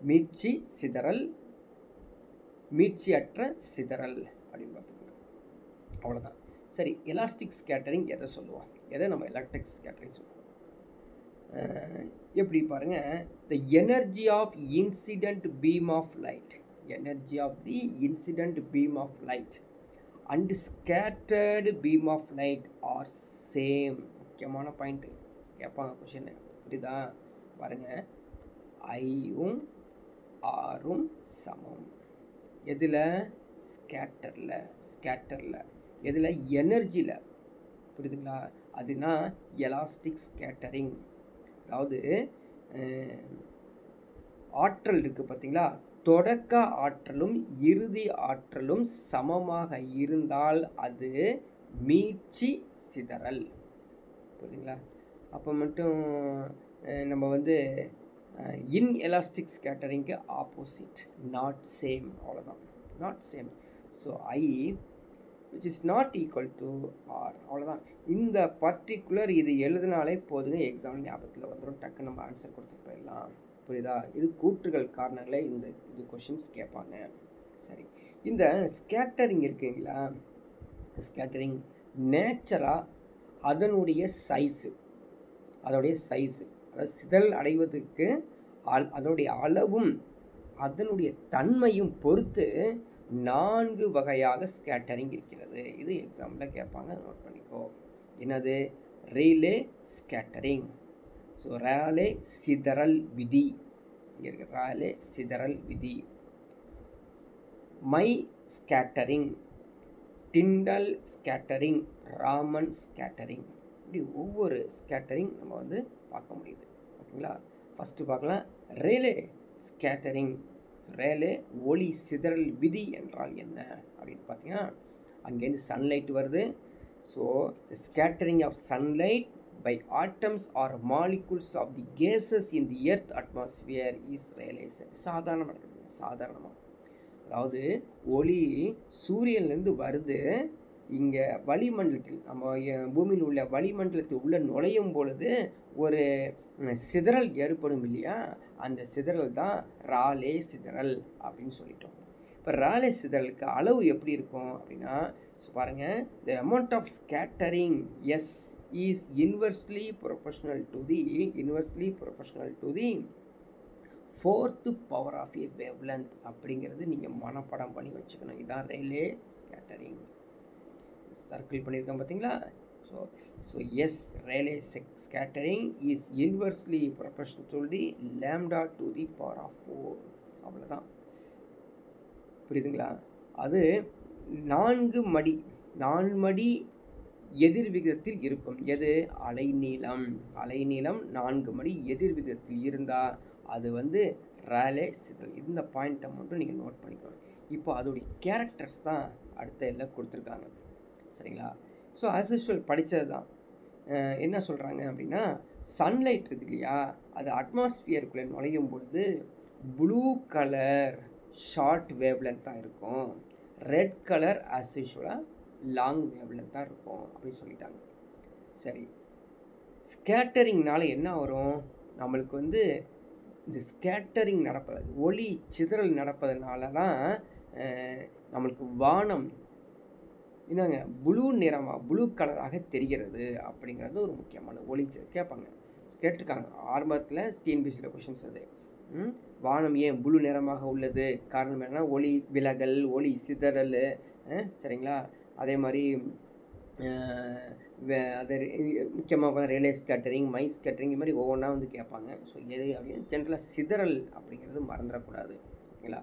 மீட்சி சிதறல், மீட்சி அற்ற சிதறல் அப்படின்னு பார்த்துக்கோங்க. அவ்வளோதான். சரி, எலாஸ்டிக் ஸ்கேட்டரிங் எதை சொல்லுவோம், எதை நம்ம எலக்ட்ரிக் ஸ்கேட்டரிங் சொல்லுவோம்? எப்படி பாருங்க, the energy of incident beam of light, energy of the incident beam of light and scattered beam of light are same. முக்கியமான பாயிண்ட் கேட்பாங்க கொஷின், புரியுதா? பாருங்க, ஐயும் ஆரும் சமம். எதில்? ஸ்கேட்டரில், ஸ்கேட்டரில். எதில்? எனர்ஜியில், புரியுதுங்களா? அதுனா எலாஸ்டிக் ஸ்கேட்டரிங். அதாவது ஆற்றல் இருக்குது பார்த்தீங்களா, தொடக்க ஆற்றலும் இறுதி ஆற்றலும் சமமாக இருந்தால் அது மீட்சி சிதறல், புரியுதுங்களா? அப்போ மட்டும் நம்ம வந்து இன்எலாஸ்டிக் ஸ்கேட்டரிங்க்கு ஆப்போசிட், நாட் சேம், அவ்வளோதான், not same. So I which is not equal to r, அவ்வளோதான். இந்த பர்டிகுலர் இது எழுதினாலே போதுங்க, எக்ஸாம் ஞாபகத்தில் வந்துடும், டக்கு நம்ம ஆன்சர் கொடுத்துட்டு போயிடலாம், புரியுதா? இது கூற்றுகள் காரணங்களே இந்த இது கொஷின்ஸ் கேட்பாங்க. சரி, இந்த ஸ்கேட்டரிங் இருக்குங்களா, ஸ்கேட்டரிங் நேச்சராக அதனுடைய சைஸு, அதோடைய சைஸு, அதாவது சிதறல் அடைவதற்கு அதனுடைய அளவும் அதனுடைய தன்மையும் பொறுத்து 4 வகையாக ஸ்கேட்டரிங் இருக்கிறது. இது எக்ஸாம்பிள் கேட்பாங்க, நோட் பண்ணிக்கோ. என்னது? Rayleigh scattering. ஸோ ரேலே சிதறல் விதி, இங்கே இருக்கு ரேலே சிதறல் விதி. My scattering, Tyndall scattering, Raman scattering. இப்படி ஒவ்வொரு ஸ்கேட்டரிங் நம்ம வந்து பார்க்க முடியுது, ஓகேங்களா? ஃபஸ்ட்டு பார்க்கலாம் ரேலே ஸ்கேட்டரிங். ரேலே ஒளி சிதறல் விதி என்றால் என்ன அப்படின்னு பார்த்தீங்கன்னா, அங்கேருந்து சன்லைட் வருது. So the scattering of sunlight by atoms or molecules of the gases in the earth atmosphere is relation. சாதாரணமாக நடக்குதுங்க, சாதாரணமாக. அதாவது ஒளி சூரியன்லேருந்து வருது, இங்கே வளிமண்டலத்தில் நம்ம பூமியில் உள்ள வளிமண்டலத்தில் உள்ள நுழையும் பொழுது ஒரு சிதறல் ஏற்படும் இல்லையா, அந்த சிதறல் தான் ராலே சிதறல் அப்படின்னு சொல்லிட்டோம். இப்போ ராலே சிதறலுக்கு அளவு எப்படி இருக்கும் அப்படின்னா, பாருங்கள், the amount of scattering S is inversely proportional to the 4th power of a wavelength அப்படிங்கிறது நீங்கள் மனப்படம் பண்ணி வச்சுக்கணும். இதுதான் ரேலே ஸ்கேட்டரிங். சர்க்கிள் பண்ணியிருக்கேன் பார்த்தீங்களா? So So yes, Rayleigh scattering is inversely proportional to the lambda to the power of 4. அவ்வளோதான், புரியுதுங்களா? அது 4 மடி எதிர் விகிதத்தில் இருக்கும். எது? அலைநீளம் 4 மடி எதிர் விகிதத்தில் இருந்தால் அது வந்து ரேலே சிதறல். இந்த பாயிண்ட்டை மட்டும் நீங்கள் நோட் பண்ணிக்கணும். இப்போ அதோடைய கேரக்டர்ஸ் தான் அடுத்த இதில் கொடுத்துருக்காங்க, சரிங்களா? ஸோ ஆஸ் யூஷுவல் படித்தது தான். என்ன சொல்கிறாங்க அப்படின்னா, சன்லைட் இருக்கு இல்லையா, அது அட்மாஸ்பியருக்குள்ளே நுழையும் பொழுது ப்ளூ கலர் ஷார்ட் வேவ் லென்த்தாக இருக்கும், ரெட் கலர் ஆஸ் யூஷுவலாக லாங் வேவ் லென்த்தாக இருக்கும் அப்படின்னு சொல்லிட்டாங்க. சரி, ஸ்கேட்டரிங்னால என்ன வரும்? நம்மளுக்கு வந்து இந்த ஸ்கேட்டரிங் நடப்பது, ஒளி சிதறல் நடப்பதனால தான் நம்மளுக்கு வானம் என்னங்க ப்ளூ கலராக தெரிகிறது அப்படிங்கிறது ஒரு முக்கியமான ஒளி கேட்பாங்க, கேட்டிருக்காங்க ஆரம்பத்தில் டிஎன்பிசியில் கொஷின்ஸ். அது வானம் ஏன் ப்ளூ நிறமாக உள்ளது? காரணம் என்னன்னா ஒளி விலகல், ஒளி சிதறல், சரிங்களா? அதே மாதிரி அது முக்கியமாக ரேலே ஸ்கேட்டரிங், மை ஸ்கேட்டரிங், இது மாதிரி ஒவ்வொன்றா வந்து கேட்பாங்க. ஸோ எது அப்படின்னு ஜென்ரலாக சிதறல் அப்படிங்கிறது மறந்துடக்கூடாது, ஓகேங்களா?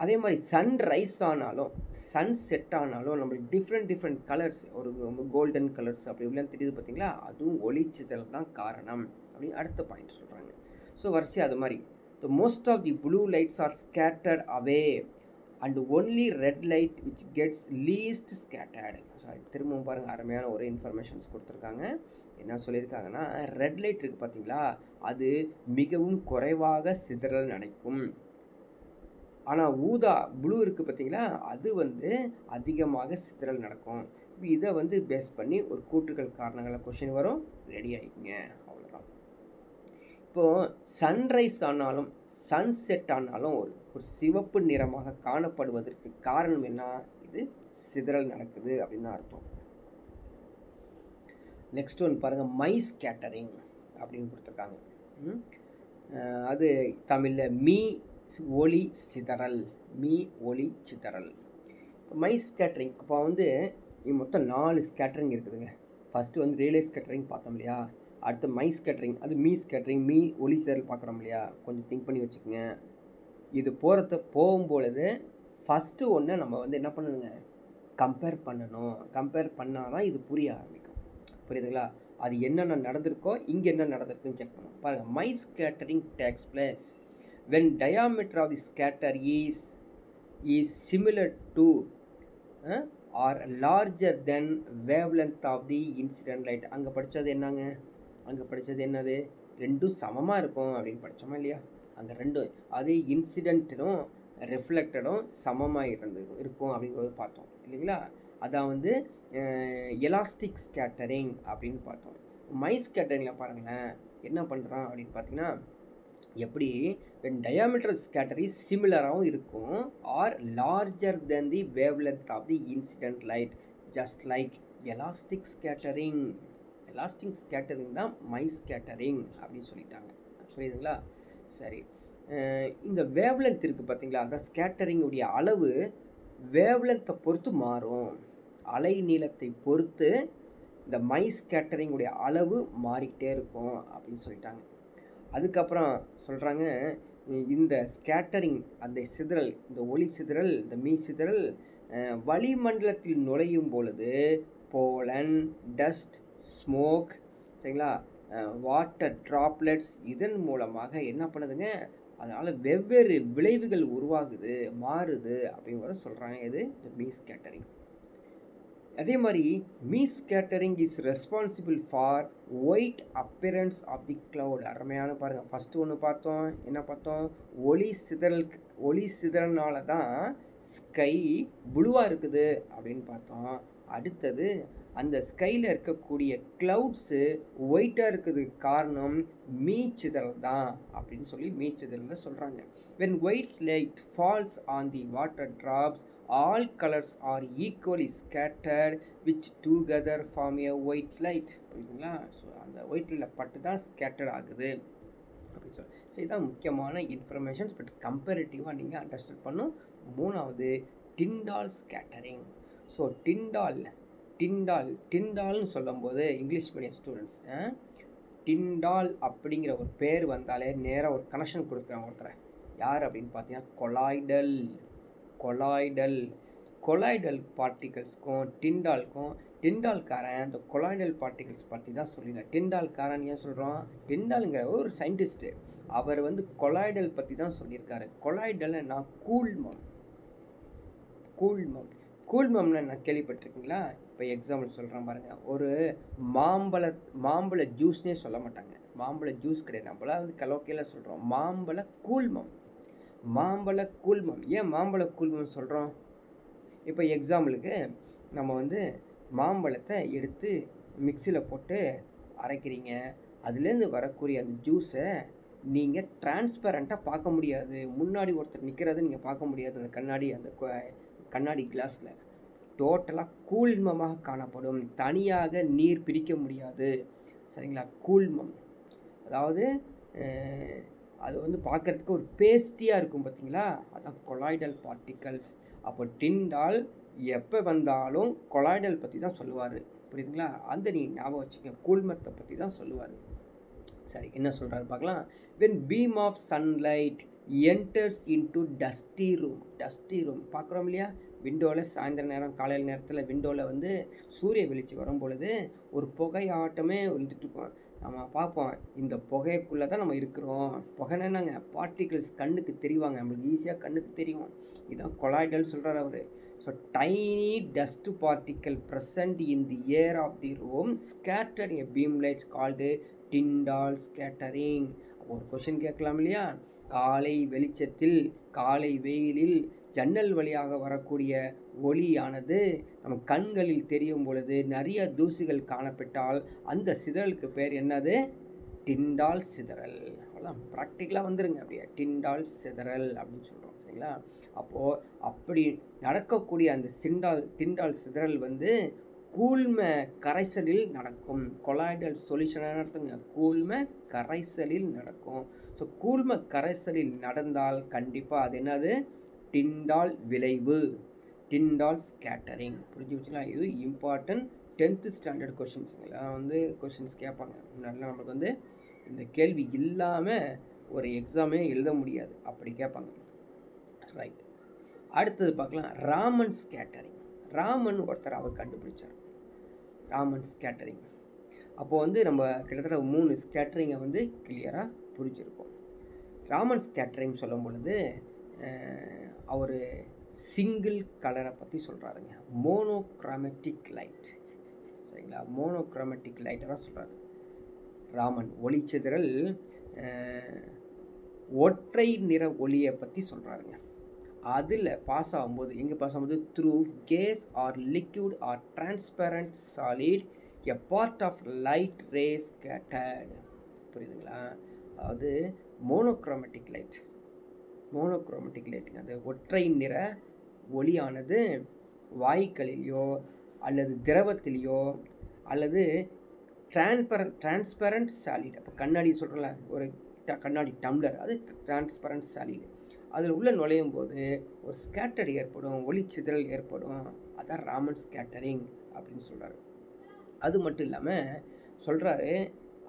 அதே மாதிரி சன்ரைஸ் ஆனாலும் சன் செட் ஆனாலும் நம்மளுக்கு டிஃப்ரெண்ட் கலர்ஸ், ஒரு கோல்டன் கலர்ஸ் அப்படி இப்படிலாம் தெரியுது பார்த்தீங்களா, அதுவும் ஒளி சிதறல் தான் காரணம் அப்படின்னு அடுத்த பாயிண்ட் சொல்கிறாங்க. ஸோ வரிசையாக அது மாதிரி the most of the blue lights are scattered away and only red light which gets least scattered. திரும்பவும் பாருங்கள், அருமையான ஒரு இன்ஃபர்மேஷன்ஸ் கொடுத்துருக்காங்க. என்ன சொல்லியிருக்காங்கன்னா, ரெட் லைட் இருக்குது பார்த்தீங்களா, அது மிகவும் குறைவாக சிதறல் நடக்கும். ஆனால் ஊதா ப்ளூ இருக்குது பார்த்தீங்களா, அது வந்து அதிகமாக சிதறல் நடக்கும். இதை வந்து பேஸ் பண்ணி ஒரு கூற்றுகள் காரணங்களை கொஷின் வரும், ரெடி ஆகிக்குங்க, அவ்வளோதான். இப்போது சன்ரைஸ் ஆனாலும் சன்செட் ஆனாலும் ஒரு சிவப்பு நிறமாக காணப்படுவதற்கு காரணம் என்ன? இது சிதறல் நடக்குது அப்படின்னு அர்த்தம். நெக்ஸ்ட் ஒன்று பாருங்கள், மை ஸ்கேட்டரிங் அப்படின்னு கொடுத்துருக்காங்க. அது தமிழில் மீ ஒளி சிதறல். மை ஸ்கேட்டரிங் அப்போ வந்து மொத்தம் 4 ஸ்கேட்டரிங் இருக்குதுங்க. ஃபஸ்ட்டு வந்து ரேலே ஸ்கேட்டரிங் பார்த்தோம் இல்லையா, அடுத்து மை ஸ்கேட்டரிங், அது மீ ஸ்கேட்டரிங், மீ ஒளி சிதறல் பார்க்குறோம் இல்லையா. கொஞ்சம் திங்க் பண்ணி வச்சுக்கோங்க. இது போகும்பொழுது ஃபஸ்ட்டு ஒன்று நம்ம வந்து என்ன பண்ணணுங்க, கம்பேர் பண்ணணும். கம்பேர் பண்ணால் தான் இது புரிய ஆரம்பிக்கும், புரியுதுங்களா? அது என்னென்ன நடந்திருக்கோ இங்கே என்ன நடந்திருக்குன்னு செக் பண்ணணும். பாருங்கள், my scattering takes place when diameter of the scatter is similar to or larger than wavelength of the incident light. அங்கே படித்தது என்னங்க, என்னது, ரெண்டும் சமமாக இருக்கும் அப்படின்னு படித்தோமா இல்லையா? அங்கே ரெண்டும், அது இன்சிடென்ட்டும் ரிஃப்ளெக்டடும் சமமாக இருக்கும் அப்படிங்கிறது பார்த்தோம் இல்லைங்களா? அதான் வந்து எலாஸ்டிக் ஸ்கேட்டரிங் அப்படின்னு பார்த்தோம். மை ஸ்கேட்டரிங்கில் பாருங்களேன் என்ன பண்ணுறான் அப்படின்னு பார்த்தீங்கன்னா, எப்படி when diameter scatter is சிமிலராகவும் இருக்கும் or larger than the wavelength of the incident light, just like elastic scattering. Elastic scattering தான் மை ஸ்கேட்டரிங் அப்படின்னு சொல்லிட்டாங்க, புரியுதுங்களா? சரி, இந்த வேவ்லென்த் இருக்குது பார்த்தீங்களா, அந்த ஸ்கேட்டரிங்குடைய அளவு வேவ்லென்த்தை பொறுத்து மாறும். அலை நீளத்தை பொறுத்து இந்த மை ஸ்கேட்டரிங்குடைய அளவு மாறிக்கிட்டே இருக்கும் அப்படின்னு சொல்லிட்டாங்க. அதுக்கப்புறம் சொல்கிறாங்க, இந்த ஸ்கேட்டரிங், அந்த சிதறல், இந்த ஒளி சிதறல், இந்த மீ சிதறல் வளிமண்டலத்தில் நுழையும் பொழுது போலன், டஸ்ட், ஸ்மோக், சரிங்களா, வாட்டர் ட்ராப்லெட்ஸ், இதன் மூலமாக என்ன பண்ணுதுங்க, அதனால் வெவ்வேறு விளைவுகள் உருவாகுது, மாறுது அப்படின்னு சொல்கிறாங்க. இது இந்த மீ ஸ்கேட்டரிங். அதே மாதிரி Mie scattering is responsible for white appearance of the cloud. அருமையான பாருங்கள், ஃபஸ்ட்டு ஒன்று பார்த்தோம், என்ன பார்த்தோம், ஒளி சிதறனால தான் ஸ்கை ப்ளூவாக இருக்குது அப்படின்னு பார்த்தோம். அடுத்தது அந்த ஸ்கையில் இருக்கக்கூடிய க்ளவுட்ஸு ஒயிட்டாக இருக்கிறதுக்கு காரணம் மீ சிதறல் தான் அப்படின்னு சொல்லி மீ சிதறல் சொல்கிறாங்க. when white light falls on the water drops, all colors are equally scattered which together form a white light. புரியுதுங்களா? ஸோ அந்த ஒயிட் லைட்டில் பட்டு தான் ஸ்கேட்டர்ட் ஆகுது அப்படின்னு சொல்லி. ஸோ இதுதான் முக்கியமான இன்ஃபர்மேஷன்ஸ், பட் கம்பேரிட்டிவாக நீங்கள் அண்டர்ஸ்டாண்ட் பண்ணும். மூணாவது டிண்டால் ஸ்கேட்டரிங். ஸோ டிண்டால் டிண்டால்னு சொல்லும்போது இங்கிலீஷ் மீடியம் ஸ்டூடெண்ட்ஸ் டிண்டால் அப்படிங்கிற ஒரு பேர் வந்தாலே நேராக ஒரு கனெக்ஷன் கொடுக்குறாங்க ஒருத்தரை. யார் அப்படின்னு பார்த்தீங்கன்னா கொலாய்டல் பார்ட்டிகல்ஸ்க்கும் டிண்டால்காரன் இந்த கொலாய்டல் பார்ட்டிகல்ஸ் பற்றி தான் சொல்லியிருக்கார். டிண்டால்காரன் ஏன் சொல்கிறோம்? டிண்டாலுங்கிற ஒரு சயின்டிஸ்ட்டு, அவர் வந்து கொலாய்டல் பற்றி தான் சொல்லியிருக்காரு. கொலாய்டல்னா கூழ்மம்னு நான் கேள்விப்பட்டிருக்கீங்களா? இப்போ எக்ஸாம்பிள் சொல்கிறேன் பாருங்கள். ஒரு மாம்பழ ஜூஸ்னே சொல்ல மாட்டாங்க, மாம்பழ ஜூஸ் கிடையாது, நம்மளாம் வந்து கலோக்கியில் சொல்கிறோம் மாம்பழ கூழ்மம். ஏன் மாம்பழ கூழ்மம் சொல்கிறோம்? இப்போ எக்ஸாம்பிளுக்கு நம்ம வந்து மாம்பழத்தை எடுத்து மிக்சியில் போட்டு அரைக்கிறீங்க, அதுலேருந்து வரக்கூடிய அந்த ஜூஸை நீங்கள் டிரான்ஸ்பரண்ட்டாக பார்க்க முடியாது. முன்னாடி ஒருத்தர் நிற்கிறத நீங்கள் பார்க்க முடியாது. அந்த கண்ணாடி கிளாஸில் டோட்டலாக கூழ்மமாக காணப்படும். தனியாக நீர் பிரிக்க முடியாது. சரிங்களா? கூழ்மம் அதாவது அது வந்து பார்க்குறதுக்கு ஒரு பேஸ்டியாக இருக்கும் பார்த்தீங்களா, அதான் கொலாய்டல் பார்ட்டிகல்ஸ். அப்போ டிண்டால் எப்போ வந்தாலும் கொலாய்டல் பற்றி தான் சொல்லுவார். புரியுதுங்களா? அந்த நீ ஞாபகம் வச்சுக்க, கூழ்மத்தை பற்றி தான் சொல்லுவார். சரி, என்ன சொல்கிறாரு பார்க்கலாம். when beam of sunlight enters into dusty room பார்க்குறோம் இல்லையா? விண்டோவில் சாயந்தர நேரம் காலையில் நேரத்தில் விண்டோவில் வந்து சூரிய வெளிச்சி வரும் பொழுது ஒரு புகையாட்டமே வந்துட்டு இருக்கோம். நம்ம பார்ப்போம், இந்த புகைக்குள்ளே தான் நம்ம இருக்கிறோம். புகைன்னா என்னங்க? பார்ட்டிகிள்ஸ் கண்ணுக்கு தெரிவாங்க, நம்மளுக்கு ஈஸியாக கண்ணுக்கு தெரியும். இதுதான் கொலாய்டல் சொல்கிறார் அவர். So tiny dust particle present in the air of the room scattered a beam lights called Tyndall scattering. ஒரு கொஷின் கேட்கலாம் இல்லையா? காலை வெளிச்சத்தில், காலை வெயிலில் ஜன்னல் வழியாக வரக்கூடிய ஒளியானது நம்ம கண்களில் தெரியும் பொழுது நிறைய தூசிகள் காணப்பட்டால் அந்த சிதறலுக்கு பேர் என்னது? டிண்டால் சிதறல். அவ்வளோதான், ப்ராக்டிக்கலாக வந்துருங்க. அப்படியே டிண்டால் சிதறல் அப்படின்னு சொல்கிறோம். சரிங்களா? அப்போது அப்படி நடக்கக்கூடிய அந்த டிண்டால் சிதறல் வந்து கூழ்ம கரைசலில் நடக்கும். கொலாய்டல் சொல்யூஷனாக நடத்துங்க, கூழ்ம கரைசலில் நடக்கும். ஸோ கூழ்ம கரைசலில் நடந்தால் கண்டிப்பாக அது என்னது? டிண்டால் விளைவு, டிண்டால் ஸ்கேட்டரிங். புரிஞ்சு வச்சுங்களா? இது இம்பார்ட்டன்ட் 10th ஸ்டாண்டர்ட் கொஷின்ஸுங்களாம் வந்து கொஷின்ஸ் கேட்பாங்க. முன்னாடிலாம் நம்மளுக்கு வந்து இந்த கேள்வி இல்லாமல் ஒரு எக்ஸாமே எழுத முடியாது, அப்படி கேட்பாங்க. ரைட், அடுத்தது பார்க்கலாம். ராமன் ஸ்கேட்டரிங். ராமன் ஒருத்தர் அவர் கண்டுபிடிச்சார், ராமன் ஸ்கேட்டரிங். அப்போது வந்து நம்ம கிட்டத்தட்ட 3 ஸ்கேட்டரிங்கை வந்து கிளியராக புரிஞ்சிருக்கோம். ராமன் ஸ்கேட்டரிங் சொல்லும் பொழுது அவர் சிங்கிள் கலரை பற்றி சொல்கிறாருங்க, மோனோக்ரோமேட்டிக் லைட். சரிங்களா? மோனோக்ரோமேட்டிக் லைட்டை தான் சொல்கிறாரு ராமன். ஒளிச்சிதறல் ஒற்றை நிற ஒளியை பற்றி சொல்கிறாருங்க. அதில் பாஸ் ஆகும்போது, எங்கே பாஸ் ஆகும்போது? Through gas or liquid or transparent solid a part of light rays scattered. புரியுதுங்களா? அதாவது மோனோக்ரோமேட்டிக் லைட்டுங்க, அது ஒற்றை நிற ஒளியானது வாயுக்களிலேயோ அல்லது திரவத்திலேயோ அல்லது டிரான்ஸ்பரண்ட் சாலிட். அப்போ கண்ணாடி சொல்கிறல, ஒரு கண்ணாடி டம்ளர், அது டிரான்ஸ்பரண்ட் சாலிட். அதில் உள்ள நுழையும் போது ஒரு ஸ்கேட்டர் ஏற்படும், ஒளிச்சிதறல் ஏற்படும். அதான் ராமன் ஸ்கேட்டரிங் அப்படின்னு சொல்கிறாரு. அது மட்டும் இல்லாமல் சொல்கிறாரு,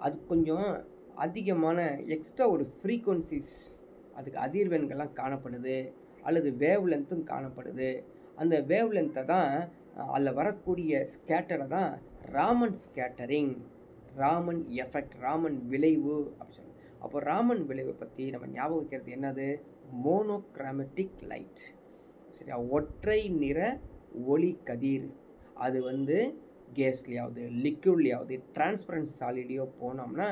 அது கொஞ்சம் அதிகமான எக்ஸ்ட்ரா ஒரு ஃப்ரீக்வன்சிஸ், அதுக்கு அதிர்வெண்கள்லாம் காணப்படுது, அல்லது வேவ் லென்த்தும் காணப்படுது. அந்த வேவ் லென்த்தை தான் அதில் வரக்கூடிய ஸ்கேட்டரை தான் ராமன் ஸ்கேட்டரிங், ராமன் எஃபெக்ட், ராமன் விளைவு அப்படி சொல்லுவோம். அப்போ ராமன் விளைவை பற்றி நம்ம ஞாபகம் வைக்கிறது என்னது? Monochromatic light. சரியா? ஒற்றை நிற ஒளி கதிர். அது வந்து கேஸ்லேயாவது லிக்விட்லேயாவது டிரான்ஸ்பரண்ட் சாலிடையோ போனோம்னா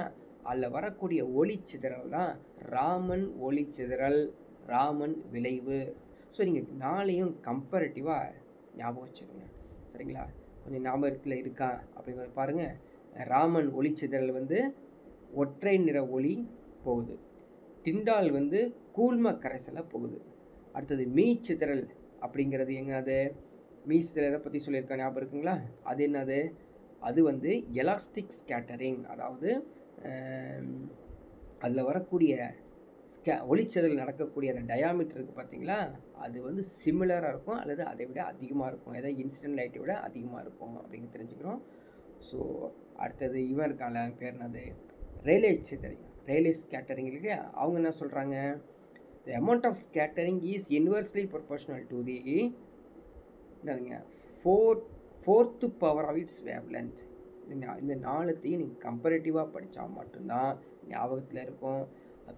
அதில் வரக்கூடிய ஒளிச்சிதறல் தான் ராமன் ஒளிச்சிதறல், ராமன் விளைவு. ஸோ நீங்கள் நாளையும் கம்பேரிட்டிவாக ஞாபகம் வச்சுக்கோங்க. சரிங்களா? கொஞ்சம் ஞாபகத்தில் இருக்கா அப்படிங்கிறத பாருங்கள். ராமன் ஒளிச்சிதறல் வந்து ஒற்றை நிற ஒளி போகுது, டிண்டால் வந்து கூழ்ம கரைசலாக போகுது. அடுத்தது மீச்சிதறல் அப்படிங்கிறது என்னது? மீச்சிதறலை பற்றி சொல்லியிருக்கா ஞாபகம் இருக்குங்களா? அது என்னது? அது வந்து எலாஸ்டிக் ஸ்கேட்டரிங். அதாவது அதில் வரக்கூடிய ஒளிச்சதில் நடக்கக்கூடிய அந்த டயாமீட்டர் இருக்குது பார்த்தீங்களா, அது வந்து சிமிலராக இருக்கும் அல்லது அதை விட அதிகமாக இருக்கும். ஏதாவது இன்சிடென்ட் லைட்டை விட அதிகமாக இருக்கும் அப்படின்னு தெரிஞ்சுக்கிறோம். ஸோ அடுத்தது இவன் இருக்கான்ல, பேர் என்னது, ரேலே ஸ்கேட்டரிங். ரேலே ஸ்கேட்டரிங் இல்லையா, அவங்க என்ன சொல்கிறாங்க, the amount of scattering is inversely proportional to the என்னதுங்க fourth power of its wave length. இந்த நாலுத்தையும் நீங்கள் கம்பேரிட்டிவாக படித்தா மட்டும்தான் ஞாபகத்தில் இருக்கும்.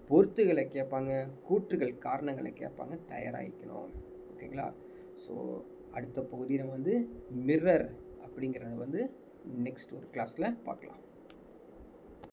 பொறுத்துகளை கேட்பாங்க, கூற்றுகள் காரணங்களை கேட்பாங்க, தயாராகிக்கணும். ஓகேங்களா? ஸோ அடுத்த பகுதி நம்ம வந்து மிரர் அப்படிங்கிறத வந்து நெக்ஸ்ட் ஒரு கிளாஸில் பார்க்கலாம்.